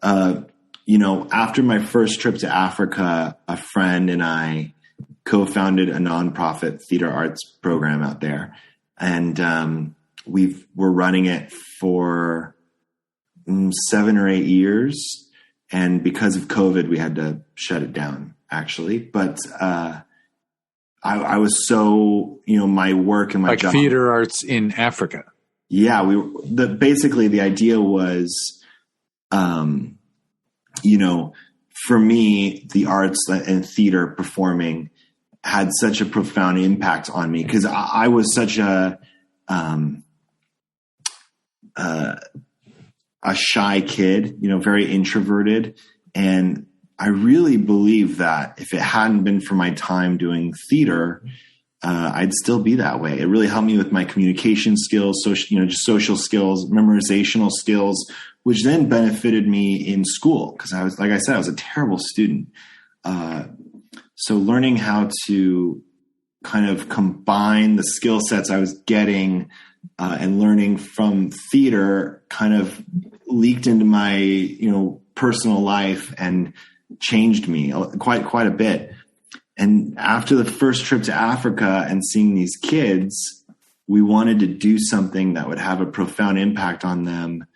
After my first trip to Africa, a friend and I co-founded a nonprofit theater arts program out there, and we're running it for 7 or 8 years. And because of COVID, we had to shut it down, actually. But I was so, my work and my job. Like theater arts in Africa. Yeah, basically the idea was, for me, the arts and theater performing had such a profound impact on me because I was such a shy kid, very introverted. And I really believe that if it hadn't been for my time doing theater, I'd still be that way. It really helped me with my communication skills, just social skills, memorizational skills, which then benefited me in school. Cause I was a terrible student. So learning how to kind of combine the skill sets I was getting, and learning from theater kind of leaked into my, personal life and changed me quite a bit. And after the first trip to Africa and seeing these kids, we wanted to do something that would have a profound impact on them,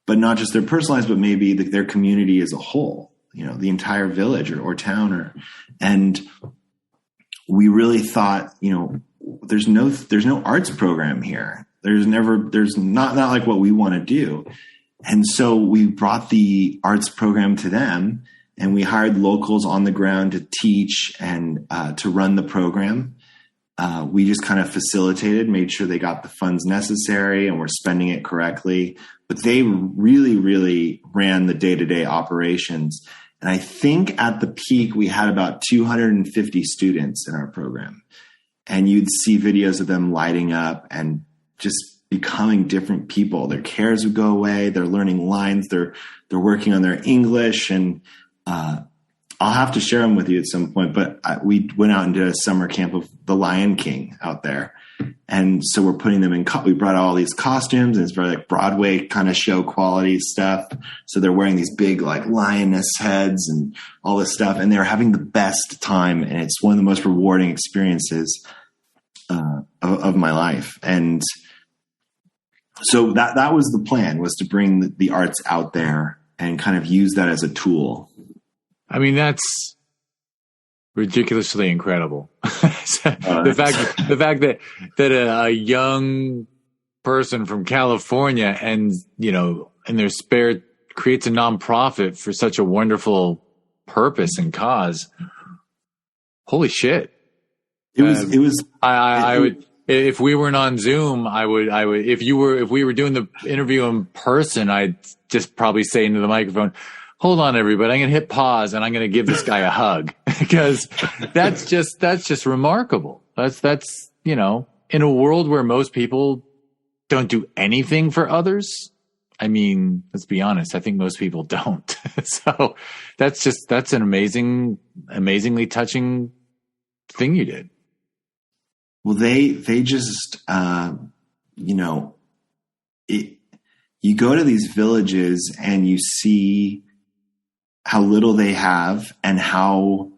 but not just their personal lives, but maybe their community as a whole, the entire village or town. And we really thought, there's no arts program here. There's not like what we want to do. And so we brought the arts program to them, and we hired locals on the ground to teach and to run the program. We just kind of facilitated, made sure they got the funds necessary and were spending it correctly. But they really, really ran the day-to-day operations. And I think at the peak, we had about 250 students in our program. And you'd see videos of them lighting up and just becoming different people. Their cares would go away. They're learning lines. They're working on their English. And I'll have to share them with you at some point. But we went out and did a summer camp of The Lion King out there. And so we're putting them in, we brought all these costumes, and it's very like Broadway kind of show quality stuff. So they're wearing these big like lioness heads and all this stuff. And they're having the best time. And it's one of the most rewarding experiences of my life. And so that was the plan, was to bring the arts out there and kind of use that as a tool. I mean, that's ridiculously incredible. The fact that a young person from California and, in their spare creates a nonprofit for such a wonderful purpose and cause. Holy shit. I would, if we weren't on Zoom, I would, if we were doing the interview in person, I'd just probably say into the microphone, hold on everybody, I'm going to hit pause and I'm going to give this guy a hug. because that's just remarkable. That's, you know, in a world where most people don't do anything for others. I mean, let's be honest. I think most people don't. So that's an amazingly touching thing you did. Well, they just, you know, you go to these villages and you see how little they have and how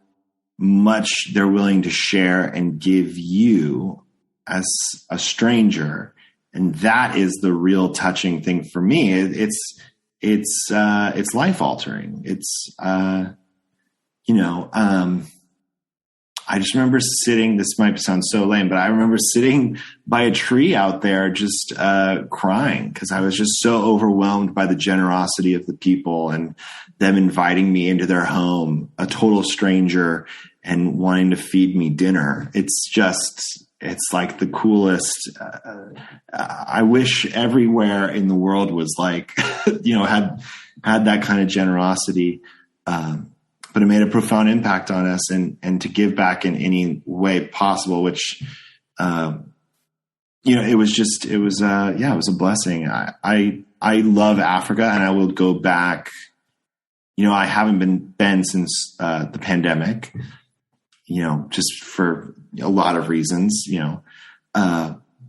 much they're willing to share and give you as a stranger. And that is the real touching thing for me. It's life altering. It's, you know, I just remember sitting, this might sound so lame, but I remember sitting by a tree out there just crying because I was just so overwhelmed by the generosity of the people and them inviting me into their home, a total stranger, and wanting to feed me dinner. It's like the coolest. I wish everywhere in the world was like, you know, had that kind of generosity. But it made a profound impact on us, and to give back in any way possible, which, you know, it was a blessing. I love Africa, and I will go back. You know, I haven't been since the pandemic, you know, just for a lot of reasons, you know,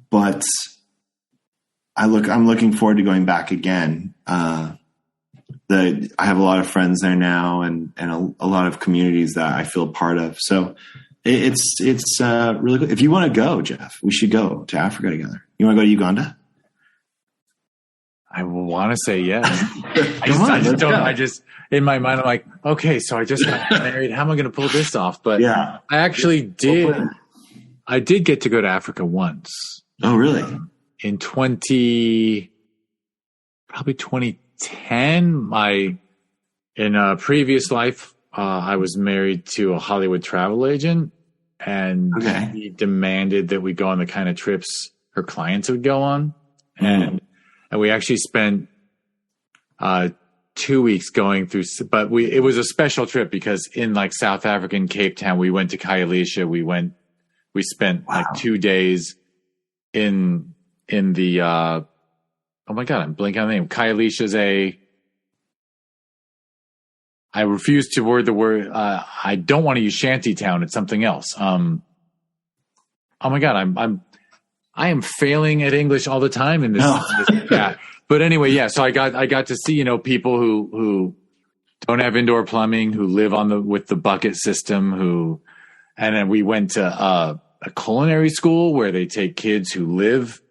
but I'm looking forward to going back again. I have a lot of friends there now and a lot of communities that I feel part of. So it's really good. If you want to go, Jeff, we should go to Africa together. You want to go to Uganda? I want to say yes. I just in my mind, I'm like, okay, so I just got married. How am I going to pull this off? But yeah, I actually did. I did get to go to Africa once. Oh, really? In 2010, in a previous life, I was married to a Hollywood travel agent, and he demanded that we go on the kind of trips her clients would go on. And we actually spent 2 weeks going through, but it was a special trip because in like South African Cape Town, we went to Khayelitsha. We spent like 2 days in the, oh my God, I'm blanking on the name. Khayelitsha's I refuse to word the word. I don't want to use shantytown. It's something else. Oh my God, I am failing at English all the time in this. Yeah. But anyway, yeah. So I got to see, you know, people who don't have indoor plumbing, who live with the bucket system, and then we went to a culinary school where they take kids who live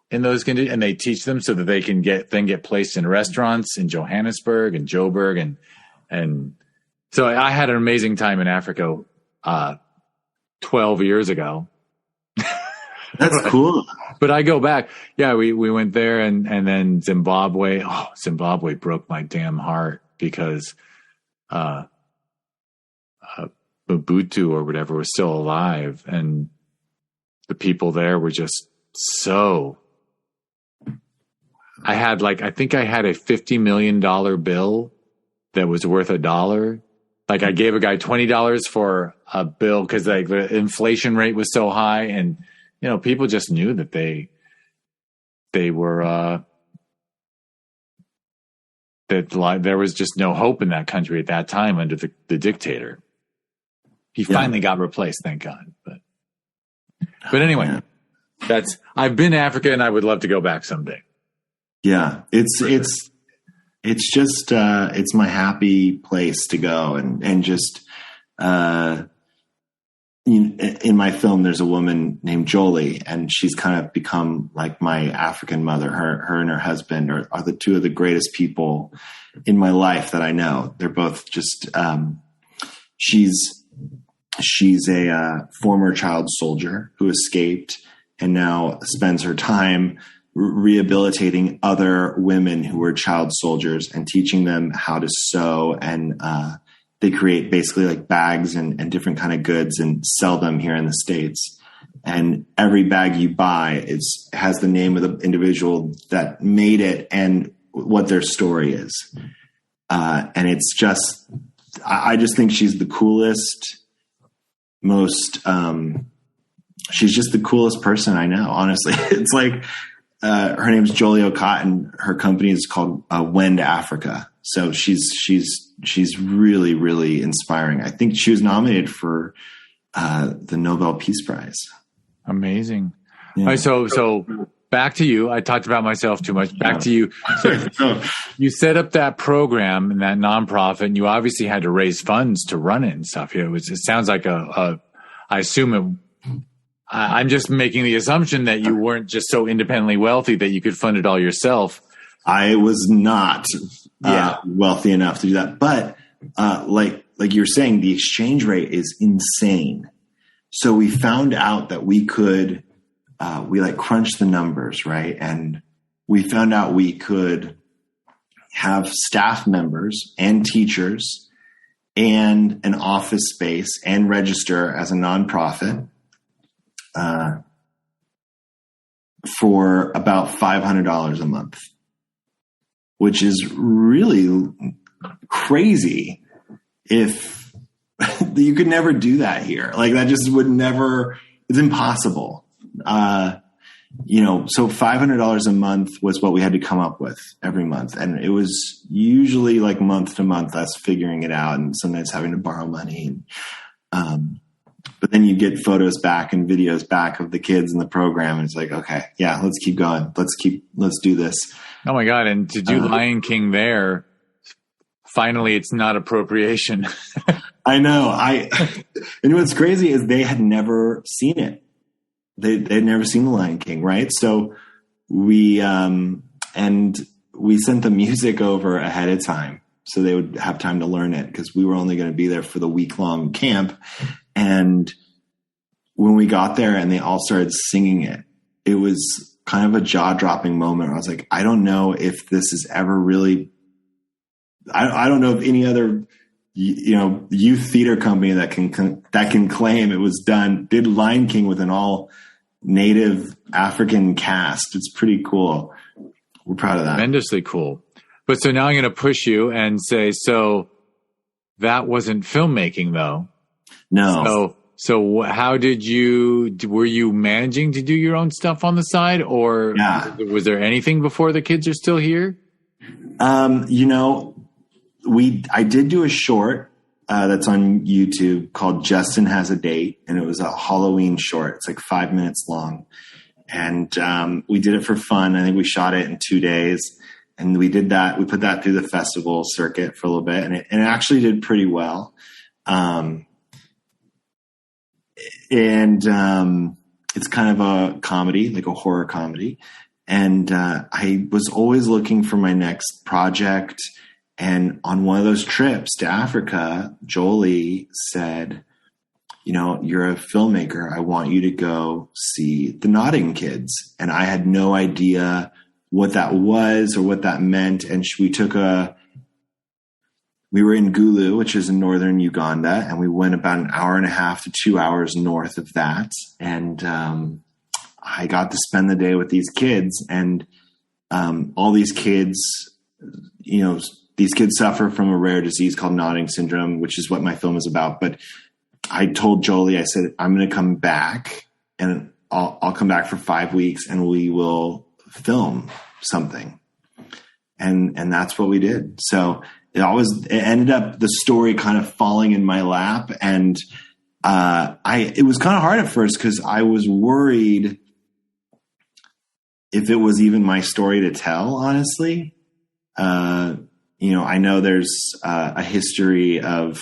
in those conditions and they teach them so that they can get placed in restaurants in Johannesburg and Joburg. And so I had an amazing time in Africa, 12 years ago. That's cool. But I go back. Yeah, we went there and then Zimbabwe. Oh, Zimbabwe broke my damn heart because Mobutu or whatever was still alive, and the people there were just so. I think I had a $50 million bill that was worth $1. Like I gave a guy $20 for a bill because like the inflation rate was so high, and you know, people just knew that they were that there was just no hope in that country at that time under the dictator. He finally got replaced, thank God. But anyway, I've been to Africa and I would love to go back someday. Yeah, it's just it's my happy place to go, and just in my film, there's a woman named Jolie, and she's kind of become like my African mother. Her and her husband are the two of the greatest people in my life that I know. They're both just, she's a former child soldier who escaped and now spends her time rehabilitating other women who were child soldiers and teaching them how to sew, and they create basically like bags and different kind of goods and sell them here in the States. And every bag you buy has the name of the individual that made it and what their story is. And it's just, I just think she's the coolest most, she's just the coolest person I know, honestly. It's like, her name's Jolie O'Cotton. Her company is called Wend Africa. So she's really, really inspiring. I think she was nominated for the Nobel Peace Prize. Amazing. Yeah. All right, so back to you. I talked about myself too much. Back to you. So you set up that program and that nonprofit, and you obviously had to raise funds to run it and stuff. It sounds like I assume I'm just making the assumption that you weren't just so independently wealthy that you could fund it all yourself. I was not wealthy enough to do that. But like you're saying, the exchange rate is insane. So we found out that we could, we like crunched the numbers, right? And we found out we could have staff members and teachers and an office space and register as a nonprofit for about $500 a month, which is really crazy. If you could never do that here, like that just would never, it's impossible. So $500 a month was what we had to come up with every month. And it was usually like month to month, us figuring it out and sometimes having to borrow money. But then you get photos back and videos back of the kids in the program. And it's like, okay, yeah, let's keep going. Let's do this. Oh my God. And to do Lion King there, finally, it's not appropriation. I know. And what's crazy is they had never seen it. They'd never seen The Lion King, right? So we sent the music over ahead of time so they would have time to learn it, because we were only going to be there for the week-long camp. And when we got there and they all started singing it, it was kind of a jaw-dropping moment. I was like, I don't know if this is ever really – I don't know if any other – youth theater company that can claim it was did Lion King with an all native African cast. It's pretty cool. We're proud of that. Tremendously cool. But so now I'm going to push you and say, so that wasn't filmmaking though. No. So how were you managing to do your own stuff on the side, or was there anything before The Kids Are Still Here? I did do a short that's on YouTube called Justin Has a Date, and it was a Halloween short. It's like 5 minutes long. And we did it for fun. I think we shot it in 2 days. And we did that. We put that through the festival circuit for a little bit, and it actually did pretty well. It's kind of a comedy, like a horror comedy. And I was always looking for my next project. And on one of those trips to Africa, Jolie said, you're a filmmaker. I want you to go see the Nodding Kids. And I had no idea what that was or what that meant. And we were in Gulu, which is in northern Uganda. And we went about an hour and a half to 2 hours north of that. And I got to spend the day with these kids, and all these kids, these kids suffer from a rare disease called nodding syndrome, which is what my film is about. But I told Jolie, I said, I'm going to come back, and I'll come back for 5 weeks, and we will film something. And that's what we did. So it ended up the story kind of falling in my lap. And it was kind of hard at first, because I was worried if it was even my story to tell, honestly. I know there's a history of,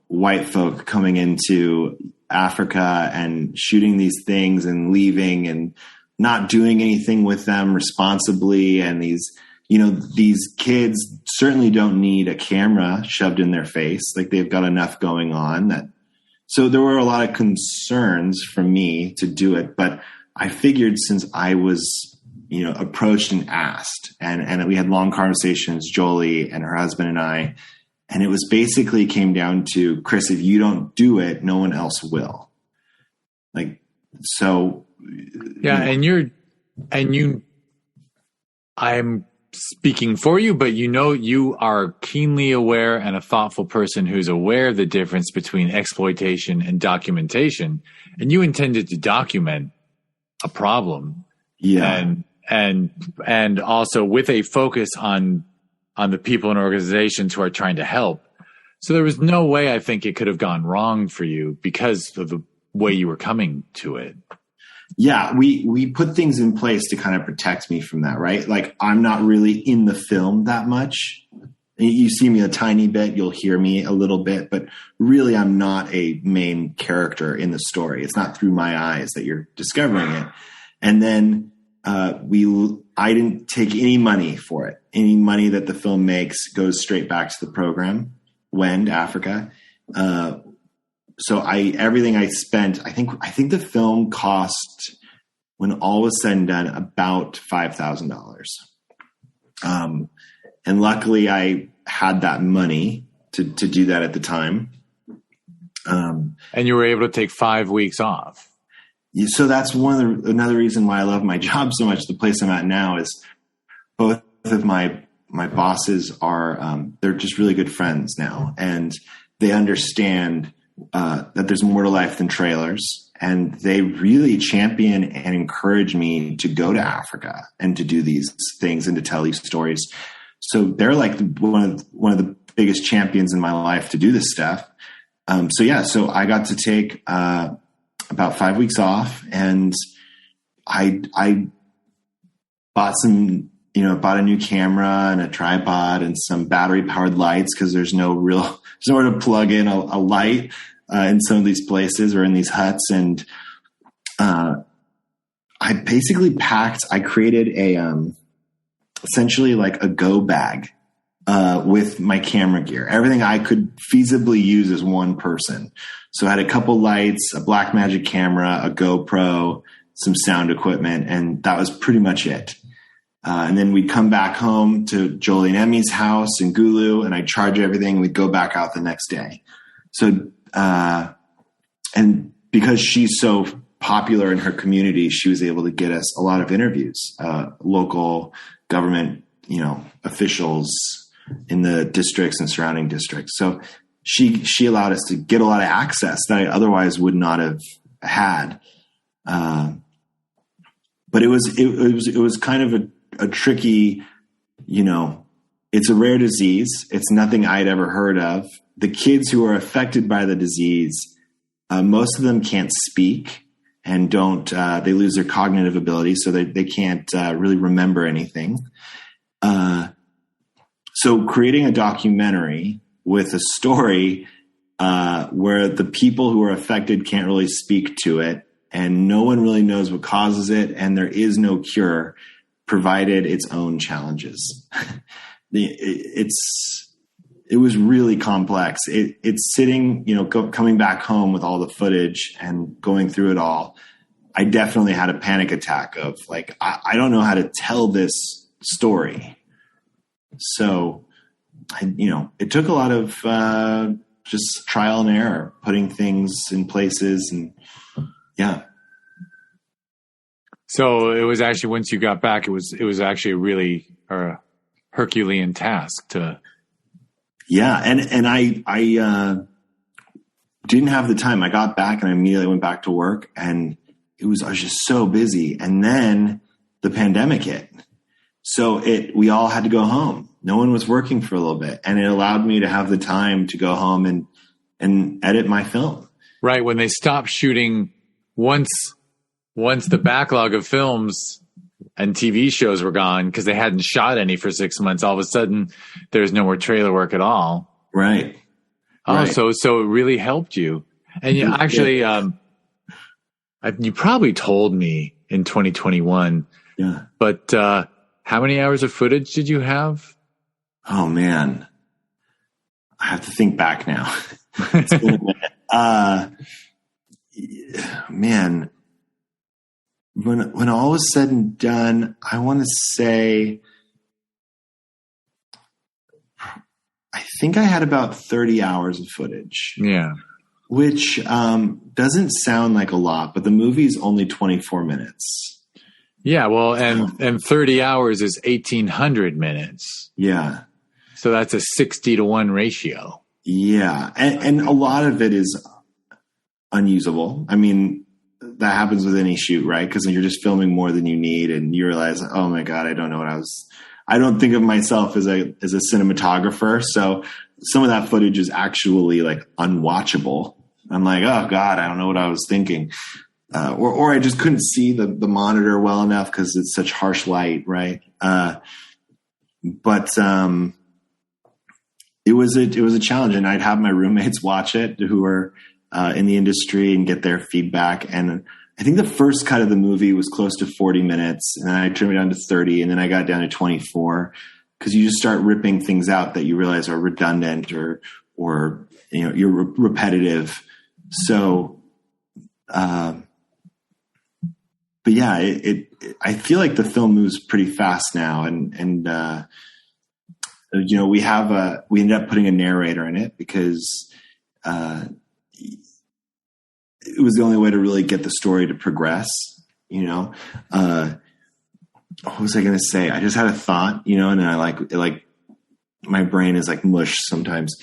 white folk coming into Africa and shooting these things and leaving and not doing anything with them responsibly. And these kids certainly don't need a camera shoved in their face. Like, they've got enough going on so there were a lot of concerns from me to do it. But I figured, since I was, approached and asked, and we had long conversations, Jolie and her husband and I, and it was basically came down to, Chris, if you don't do it, no one else will. Like, so. Yeah. I'm speaking for you, but you are keenly aware and a thoughtful person who's aware of the difference between exploitation and documentation. And you intended to document a problem. Yeah. And also with a focus on the people and organizations who are trying to help. So there was no way I think it could have gone wrong for you because of the way you were coming to it. Yeah, we put things in place to kind of protect me from that, right? Like, I'm not really in the film that much. You see me a tiny bit, you'll hear me a little bit, but really I'm not a main character in the story. It's not through my eyes that you're discovering it. And then I didn't take any money for it. Any money that the film makes goes straight back to the program, WEND Africa. So everything I spent, I think the film cost, when all was said and done, about $5,000. And luckily I had that money to do that at the time. And you were able to take 5 weeks off. So that's another reason why I love my job so much. The place I'm at now is both of my bosses are, they're just really good friends now, and they understand that there's more to life than trailers, and they really champion and encourage me to go to Africa and to do these things and to tell these stories. So they're like one of the biggest champions in my life to do this stuff. So I got to take about 5 weeks off, and I bought a new camera and a tripod and some battery powered lights, because there's nowhere to plug in a light in some of these places or in these huts. And I basically I created essentially like a go bag with my camera gear, everything I could feasibly use as one person. So I had a couple lights, a Blackmagic camera, a GoPro, some sound equipment, and that was pretty much it. And then we'd come back home to Jolie and Emmy's house in Gulu, and I'd charge everything. We'd go back out the next day. So, and because she's so popular in her community, she was able to get us a lot of interviews, local government, officials in the districts and surrounding districts. So she allowed us to get a lot of access that I otherwise would not have had. But it was kind of a tricky, it's a rare disease. It's nothing I'd ever heard of. The kids who are affected by the disease, most of them can't speak and they lose their cognitive ability. So they can't really remember anything. So creating a documentary with a story where the people who are affected can't really speak to it, and no one really knows what causes it, and there is no cure, provided its own challenges. It was really complex. It's sitting, coming back home with all the footage and going through it all. I definitely had a panic attack of like, I don't know how to tell this story. So, it took a lot of just trial and error, putting things in places, and yeah. So it was actually, once you got back, it was actually a really Herculean task to. Yeah, and I didn't have the time. I got back and I immediately went back to work, and I was just so busy. And then the pandemic hit, so we all had to go home. No one was working for a little bit, and it allowed me to have the time to go home and edit my film. Right, when they stopped shooting, once the backlog of films and TV shows were gone because they hadn't shot any for 6 months, all of a sudden there's no more trailer work at all. Right. Right. So it really helped you. And you actually, you probably told me in 2021. Yeah. But how many hours of footage did you have? Oh man, I have to think back now. It's been a minute. Man, when all was said and done, I want to say, I think I had about 30 hours of footage. Yeah. Which doesn't sound like a lot, but the movie's only 24 minutes. Yeah, well, and 30 hours is 1,800 minutes. Yeah. So that's a 60-to-1 ratio. Yeah. And a lot of it is unusable. I mean, that happens with any shoot, right? Because you're just filming more than you need, and you realize, oh my God, I don't think of myself as a cinematographer. So some of that footage is actually like unwatchable. I'm like, oh God, I don't know what I was thinking. Or I just couldn't see the monitor well enough because it's such harsh light, right? But it was a challenge, and I'd have my roommates watch it who are in the industry and get their feedback. And I think the first cut of the movie was close to 40 minutes, and then I trimmed it down to 30, and then I got down to 24 because you just start ripping things out that you realize are redundant or you're repetitive. So. But yeah, I feel like the film moves pretty fast now, and we ended up putting a narrator in it because it was the only way to really get the story to progress. What was I going to say? I just had a thought, and then I my brain is like mush sometimes.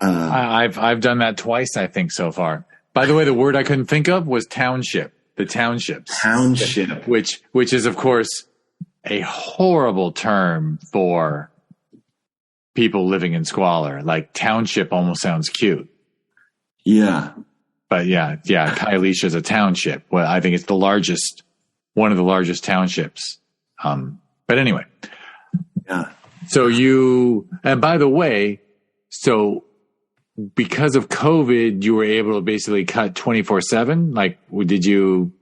I've done that twice, I think, so far. By the way, the word I couldn't think of was township. The townships. Township. Which is, of course, a horrible term for people living in squalor. Like, township almost sounds cute. Yeah. But yeah, Kailisha's a township. Well, I think it's one of the largest townships. But anyway. Yeah. And by the way, because of COVID, you were able to basically cut 24/7. Like, did you?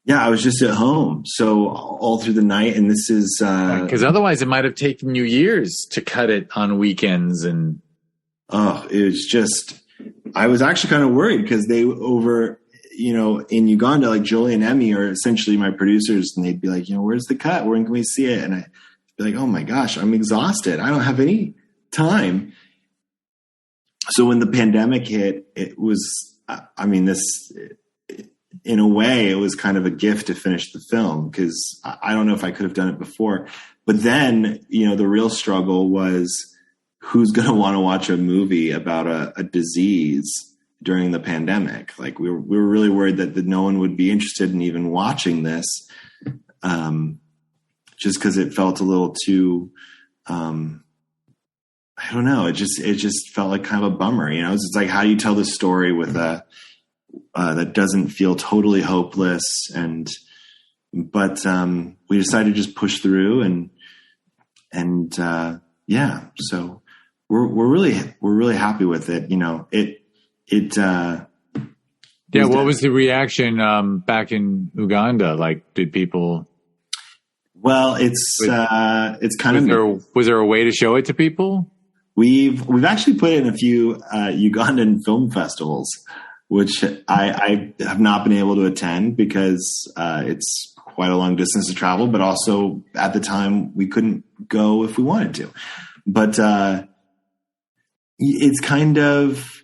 Yeah, I was just at home, so all through the night. And this is because otherwise, it might have taken you years to cut it on weekends. And it was just. I was actually kind of worried because they in Uganda, like Jolie and Emmy are essentially my producers, and they'd be like, where's the cut? When can we see it? And I'd be like, oh my gosh, I'm exhausted. I don't have any time. So when the pandemic hit, it was, in a way, it was kind of a gift to finish the film because I don't know if I could have done it before. But then, the real struggle was who's going to want to watch a movie about a disease during the pandemic. Like we were really worried that no one would be interested in even watching this just because it felt a little too I don't know. It just felt like kind of a bummer, It's just like, how do you tell this story with that doesn't feel totally hopeless? But we decided to just push through and so we're really happy with it. What was the reaction back in Uganda? Like, did people? Well, it's kind of. Was there a way to show it to people? We've actually put it in a few Ugandan film festivals, which I have not been able to attend because it's quite a long distance to travel. But also at the time we couldn't go if we wanted to. But it's kind of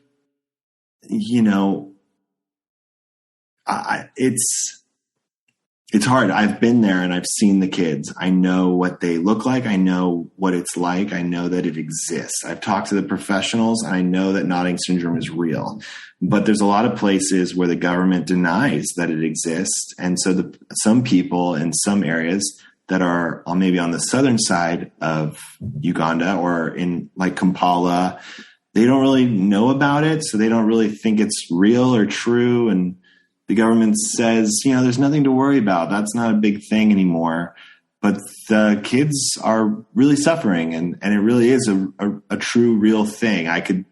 it's hard. I've been there and I've seen the kids. I know what they look like. I know what it's like. I know that it exists. I've talked to the professionals and I know that nodding syndrome is real, but there's a lot of places where the government denies that it exists. And so some people in some areas that are maybe on the southern side of Uganda or in like Kampala, they don't really know about it. So they don't really think it's real or true. And the government says, there's nothing to worry about. That's not a big thing anymore. But the kids are really suffering, and it really is a true, real thing. I could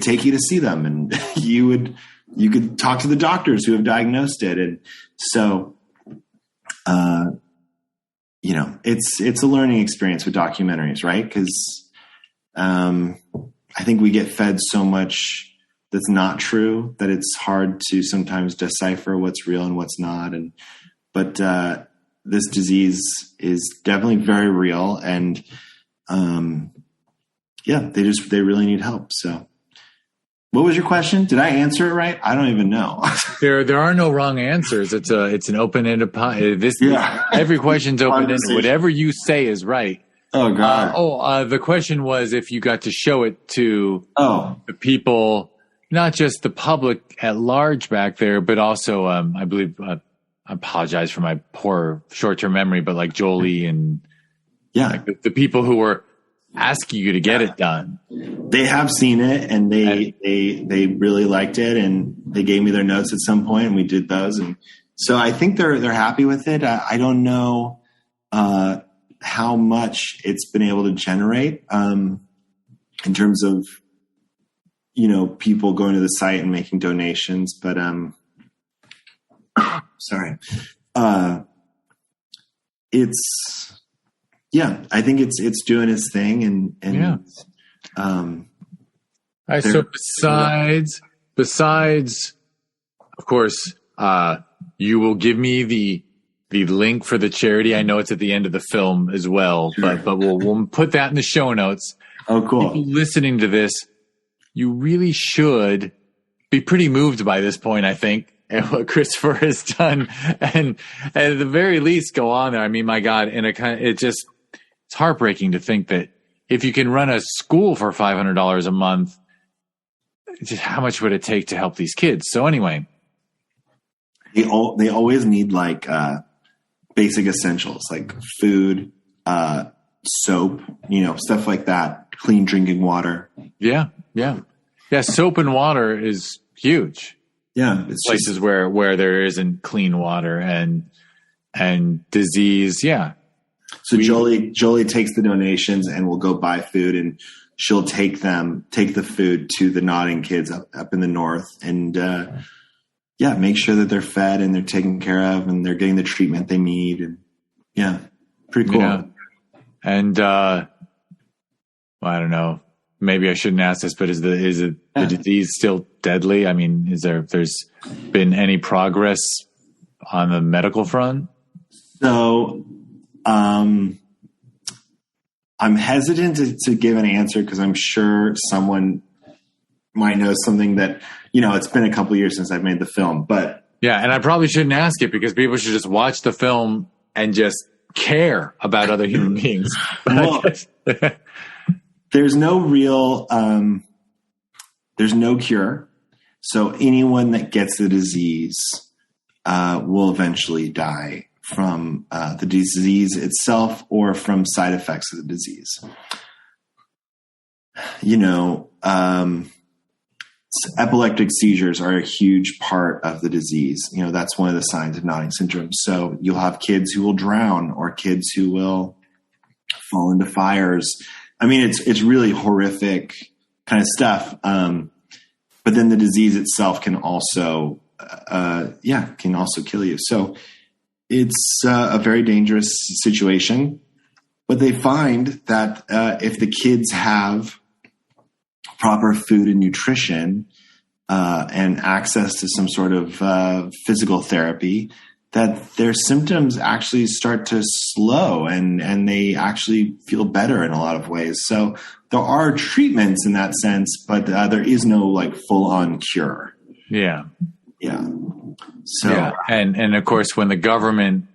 take you to see them, and you could talk to the doctors who have diagnosed it. And so, it's a learning experience with documentaries, right? Because I think we get fed so much that's not true that it's hard to sometimes decipher what's real and what's not. But this disease is definitely very real, and they really need help. So What was your question? Did I answer it right? I don't even know. There are no wrong answers. It's an open-ended every question's open-ended. Whatever you say is right. Oh God. The question was if you got to show it to the people, not just the public at large back there, but also I believe I apologize for my poor short-term memory, but like Jolie and the people who were asking you to get it done. They have seen it, and they really liked it, and they gave me their notes at some point, and we did those, and so I think they're happy with it. I don't know how much it's been able to generate in terms of people going to the site and making donations, but sorry, I think it's doing its thing, and so besides, of course, you will give me the link for the charity. I know it's at the end of the film as well, sure. but we'll put that in the show notes. Oh, cool! People listening to this, you really should be pretty moved by this point, I think, and what Christopher has done, and at the very least, go on there. I mean, my God, it's heartbreaking to think that if you can run a school for $500 a month, just how much would it take to help these kids? So anyway, they always need like basic essentials like food, soap, stuff like that, clean drinking water. Yeah. Soap and water is huge. Yeah, it's places where there isn't clean water and disease. Yeah. So Jolie takes the donations and will go buy food, and she'll take the food to the nodding kids up in the north, and make sure that they're fed and they're taken care of and they're getting the treatment they need. And pretty cool. Yeah. And I don't know, maybe I shouldn't ask this, but is the disease still deadly? I mean, there's been any progress on the medical front? So I'm hesitant to give an answer because I'm sure someone might know something that, it's been a couple of years since I've made the film, but yeah. And I probably shouldn't ask it because people should just watch the film and just care about other human beings. Well, there's no real, there's no cure. So anyone that gets the disease will eventually die from the disease itself or from side effects of the disease. Epileptic seizures are a huge part of the disease. That's one of the signs of nodding syndrome. So you'll have kids who will drown or kids who will fall into fires. I mean, it's really horrific kind of stuff. But then the disease itself can also kill you. So it's a very dangerous situation. But they find that if the kids have proper food and nutrition and access to some sort of physical therapy, that their symptoms actually start to slow and they actually feel better in a lot of ways. So there are treatments in that sense, but there is no like full on cure. Yeah. Yeah. So, yeah. And of course, when the government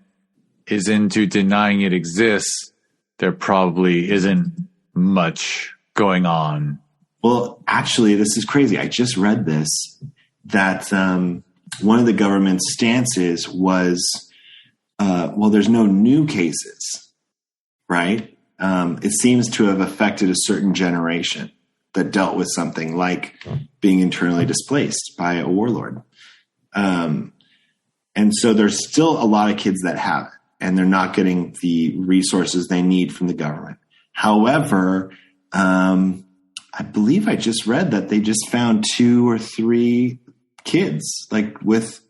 is into denying it exists, there probably isn't much going on. Well, actually, this is crazy. I just read this, that one of the government's stances was, there's no new cases, right? It seems to have affected a certain generation that dealt with something like being internally displaced by a warlord. And so there's still a lot of kids that have it, and they're not getting the resources they need from the government. However, I believe I just read that they just found 2 or 3 kids like with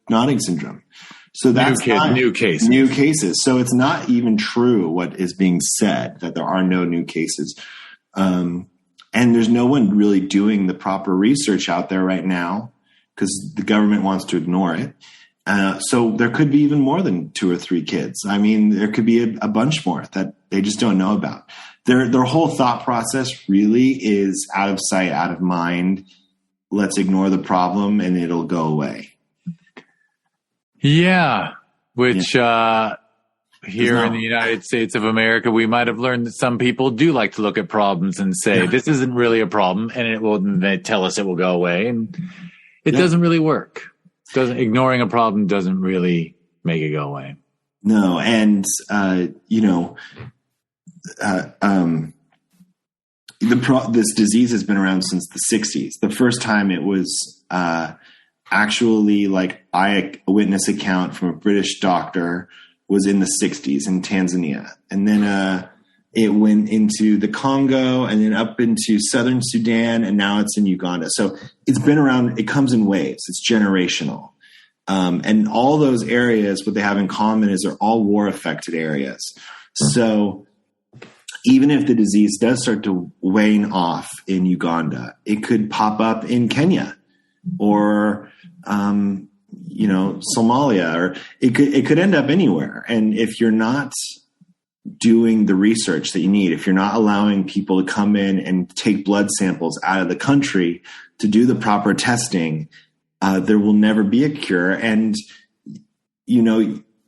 nodding syndrome. So that's new cases. So it's not even true what is being said, that there are no new cases. And there's no one really doing the proper research out there right now because the government wants to ignore it. So there could be even more than 2 or 3 kids. I mean, there could be a bunch more that they just don't know about. their whole thought process really is out of sight, out of mind. Let's ignore the problem and it'll go away. Yeah, which here in the United States of America, we might have learned that some people do like to look at problems and say, this isn't really a problem, and they tell us it will go away, and it doesn't really work. Ignoring a problem doesn't really make it go away. No, and this disease has been around since the 60s. The first time it was actually like a witness account from a British doctor was in the 60s in Tanzania. And then it went into the Congo and then up into southern Sudan, and now it's in Uganda. So it's been around. It comes in waves. It's generational. And all those areas, what they have in common is they're all war-affected areas. So even if the disease does start to wane off in Uganda, it could pop up in Kenya or Somalia, or it could end up anywhere. And if you're not doing the research that you need, if you're not allowing people to come in and take blood samples out of the country to do the proper testing, there will never be a cure. And,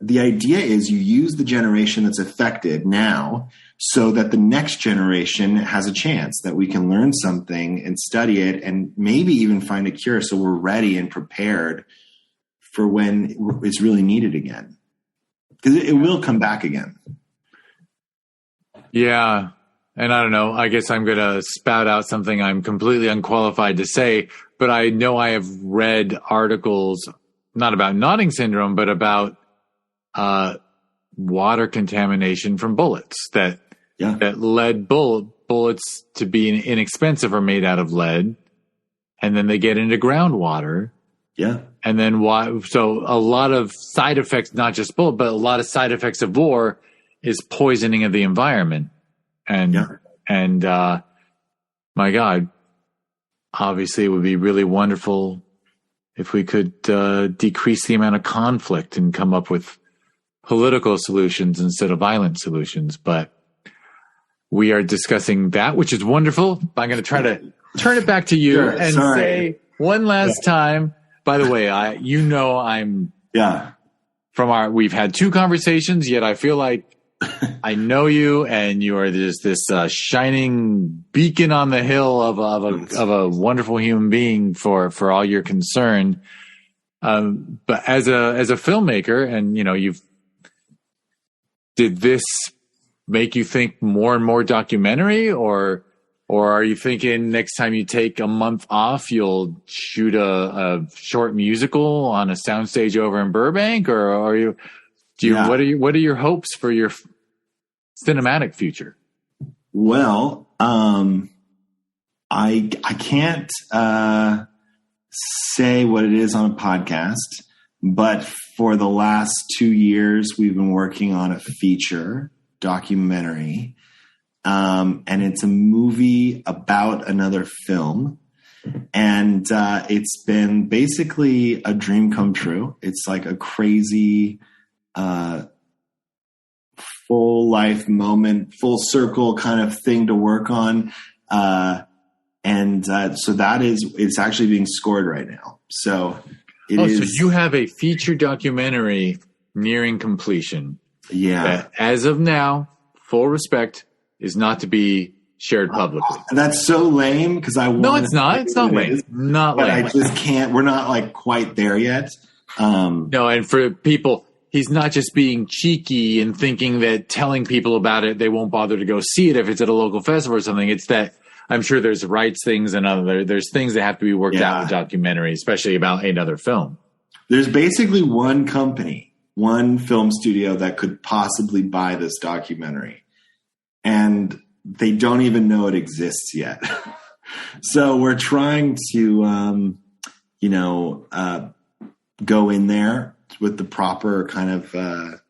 the idea is you use the generation that's affected now so that the next generation has a chance that we can learn something and study it and maybe even find a cure, so we're ready and prepared for when it's really needed again. Because it will come back again. Yeah. And I don't know, I guess I'm going to spout out something I'm completely unqualified to say, but I know I have read articles, not about Nodding syndrome, but about water contamination from bullets that lead bullets, to be inexpensive, are made out of lead, and then they get into groundwater. Yeah. And then so a lot of side effects, not just bullet, but a lot of side effects of war is poisoning of the environment. And my God, obviously it would be really wonderful if we could decrease the amount of conflict and come up with political solutions instead of violent solutions. But we are discussing that, which is wonderful. I'm going to try to turn it back to you say one last time. By the way, we've had 2 conversations, yet I feel like I know you, and you are this shining beacon on the hill of a wonderful human being for all your concern. But as a filmmaker, and did this make you think more and more documentary, or are you thinking next time you take a month off, you'll shoot a short musical on a soundstage over in Burbank, or what are your hopes for your cinematic future? Well, I can't say what it is on a podcast, but for the last 2 years, we've been working on a feature documentary. And it's a movie about another film. And it's been basically a dream come true. It's like a crazy full life moment, full circle kind of thing to work on. So it's actually being scored right now. So so you have a feature documentary nearing completion. Yeah. That, as of now, full respect, is not to be shared publicly. That's so lame because No, it's not. It's not lame. Not but lame. I just can't. We're not like quite there yet. No, and for people, he's not just being cheeky and thinking that telling people about it, they won't bother to go see it if it's at a local festival or something. It's that I'm sure there's rights things and there's things that have to be worked out with documentaries, especially about another film. There's basically one company, one film studio that could possibly buy this documentary. And they don't even know it exists yet. So we're trying to, go in there with the proper kind of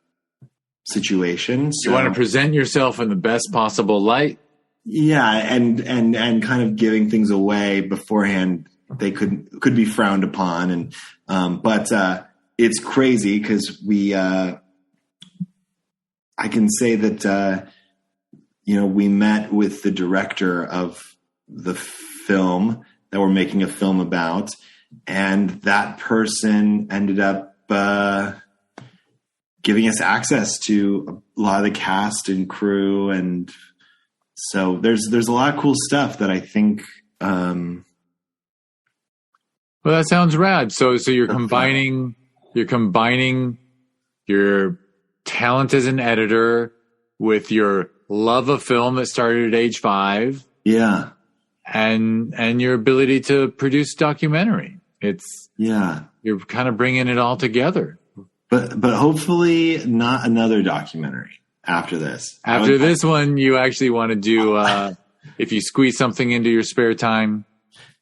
situation. So, you want to present yourself in the best possible light? Yeah, and kind of giving things away beforehand, they could be frowned upon. And but it's crazy because I can say that we met with the director of the film that we're making a film about, and that person ended up giving us access to a lot of the cast and crew, and so there's a lot of cool stuff that I think. Well, that sounds rad. So you're combining your talent as an editor with your love of film that started at age 5. Yeah. And your ability to produce documentary. You're kind of bringing it all together. But hopefully not another documentary after this. After this one, you actually want to do, if you squeeze something into your spare time,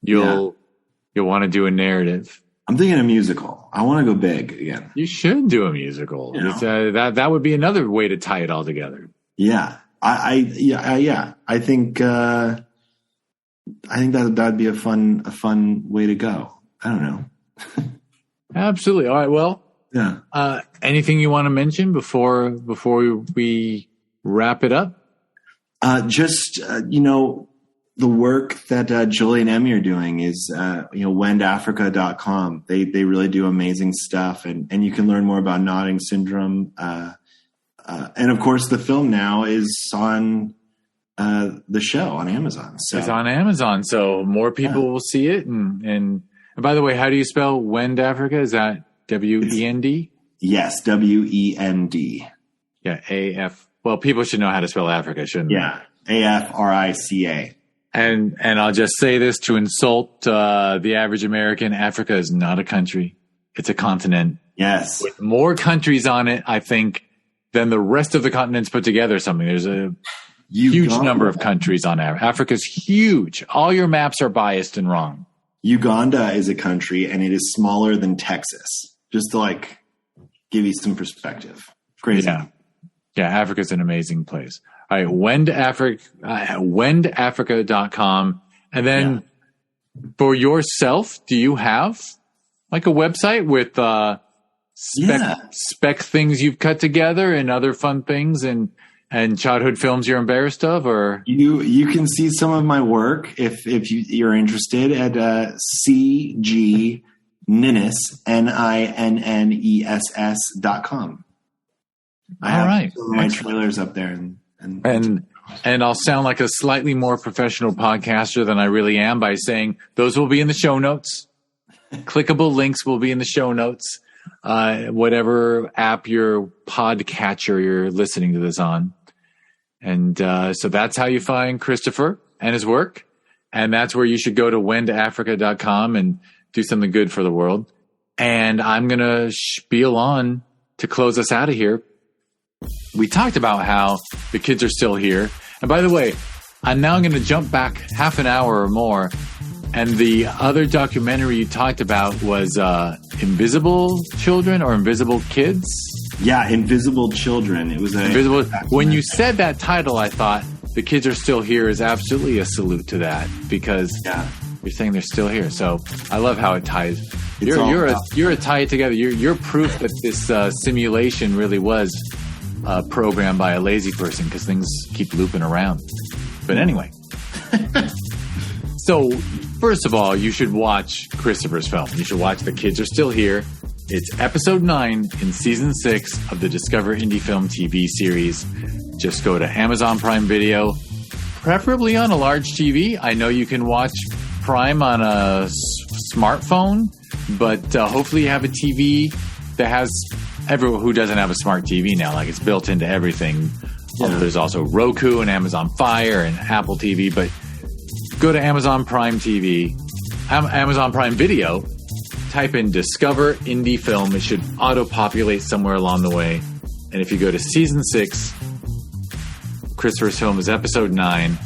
you'll want to do a narrative. I'm thinking a musical. I want to go big again. You should do a musical. That would be another way to tie it all together. Yeah. I think that'd be a fun way to go. I don't know. Absolutely. All right. Well, anything you want to mention before we wrap it up? The work that Julie and Emmy are doing is, wendafrica.com. They really do amazing stuff, and you can learn more about nodding syndrome. And of course, the film now is on the show on Amazon. So it's on Amazon, so more people will see it. And by the way, how do you spell Wend Africa? Is that W-E-N-D? Yes, W-E-N-D. Yeah, A-F. Well, people should know how to spell Africa, shouldn't they? Yeah, A-F-R-I-C-A. And I'll just say this to insult the average American: Africa is not a country; it's a continent. Yes, with more countries on it, I think, than the rest of the continents put together. There's a huge number of countries on Africa. Africa's huge. All your maps are biased and wrong. Uganda is a country, and it is smaller than Texas. Just to give you some perspective. Crazy. Yeah, Africa's an amazing place. All right, wendafrica.com. And then for yourself, do you have a website with spec things you've cut together and other fun things and childhood films you're embarrassed of? Or you can see some of my work if you're interested at CG Ninness, Ninness.com. I have some of my trailers up there, and I'll sound like a slightly more professional podcaster than I really am by saying those will be in the show notes. Clickable links will be in the show notes. Whatever app your podcatcher you're listening to this on, and so that's how you find Christopher and his work, and that's where you should go to wendafrica.com and do something good for the world. And I'm gonna spiel on to close us out of here. We talked about how the kids are still here. And by the way, I'm now going to jump back half an hour or more. And the other documentary you talked about was Invisible Children or Invisible Kids? Yeah, Invisible Children. It was Invisible. When you said that title, I thought the kids are still here is absolutely a salute to that, because you're saying they're still here. So I love how it ties. You're a tie it together. You're proof that this simulation really was programmed by a lazy person, because things keep looping around. But anyway, so first of all, you should watch Christopher's film. You should watch The Kids Are Still Here. It's episode 9 in season 6 of the Discover Indie Film TV series. Just go to Amazon Prime Video, preferably on a large TV. I know you can watch Prime on a smartphone, but hopefully you have a TV that has everyone who doesn't have a smart TV now, it's built into everything. There's also Roku and Amazon Fire and Apple TV, but go to Amazon Prime TV, Amazon Prime Video, type in Discover Indie Film. It should auto-populate somewhere along the way. And if you go to season 6, Christopher's film is episode 9.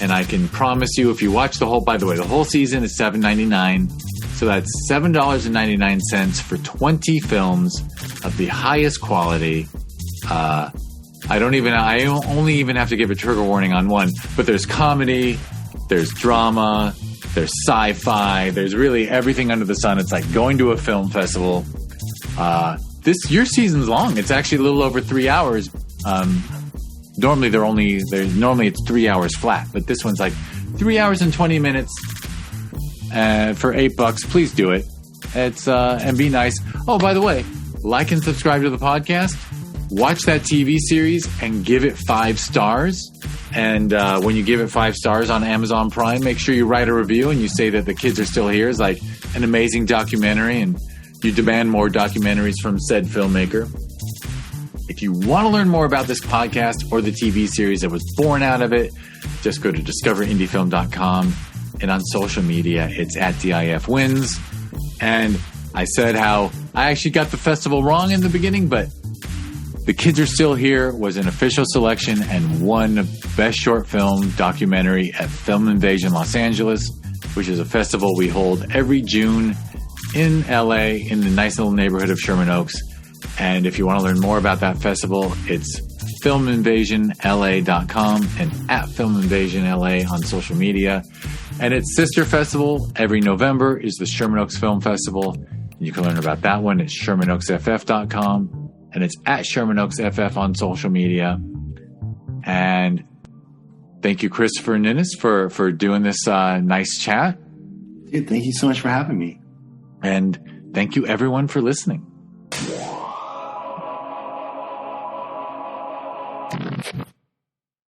And I can promise you, if you watch the whole season is $7.99. So that's $7.99 for 20 films of the highest quality. I only even have to give a trigger warning on one, but there's comedy, there's drama, there's sci-fi, there's really everything under the sun. It's like going to a film festival. Your season's long. It's actually a little over 3 hours. Normally normally it's 3 hours flat, but this one's like 3 hours and 20 minutes for $8. Please do it. It's and be nice. Oh, by the way, like and subscribe to the podcast. Watch that TV series and give it 5 stars. And when you give it 5 stars on Amazon Prime, make sure you write a review and you say that The Kids Are Still Here is like an amazing documentary, and you demand more documentaries from said filmmaker. If you want to learn more about this podcast or the TV series that was born out of it, just go to discoverindiefilm.com, and on social media, it's at DIFwins. And I said how I actually got the festival wrong in the beginning, but The Kids Are Still Here was an official selection and won Best Short Film Documentary at Film Invasion Los Angeles, which is a festival we hold every June in LA in the nice little neighborhood of Sherman Oaks. And if you want to learn more about that festival, it's filminvasionla.com and at filminvasionla on social media. And its sister festival every November is the Sherman Oaks Film Festival. You can learn about that one at shermanoaksff.com, and it's at shermanoaksff on social media. And thank you, Christopher Ninness, for doing this nice chat. Dude, thank you so much for having me. And thank you, everyone, for listening.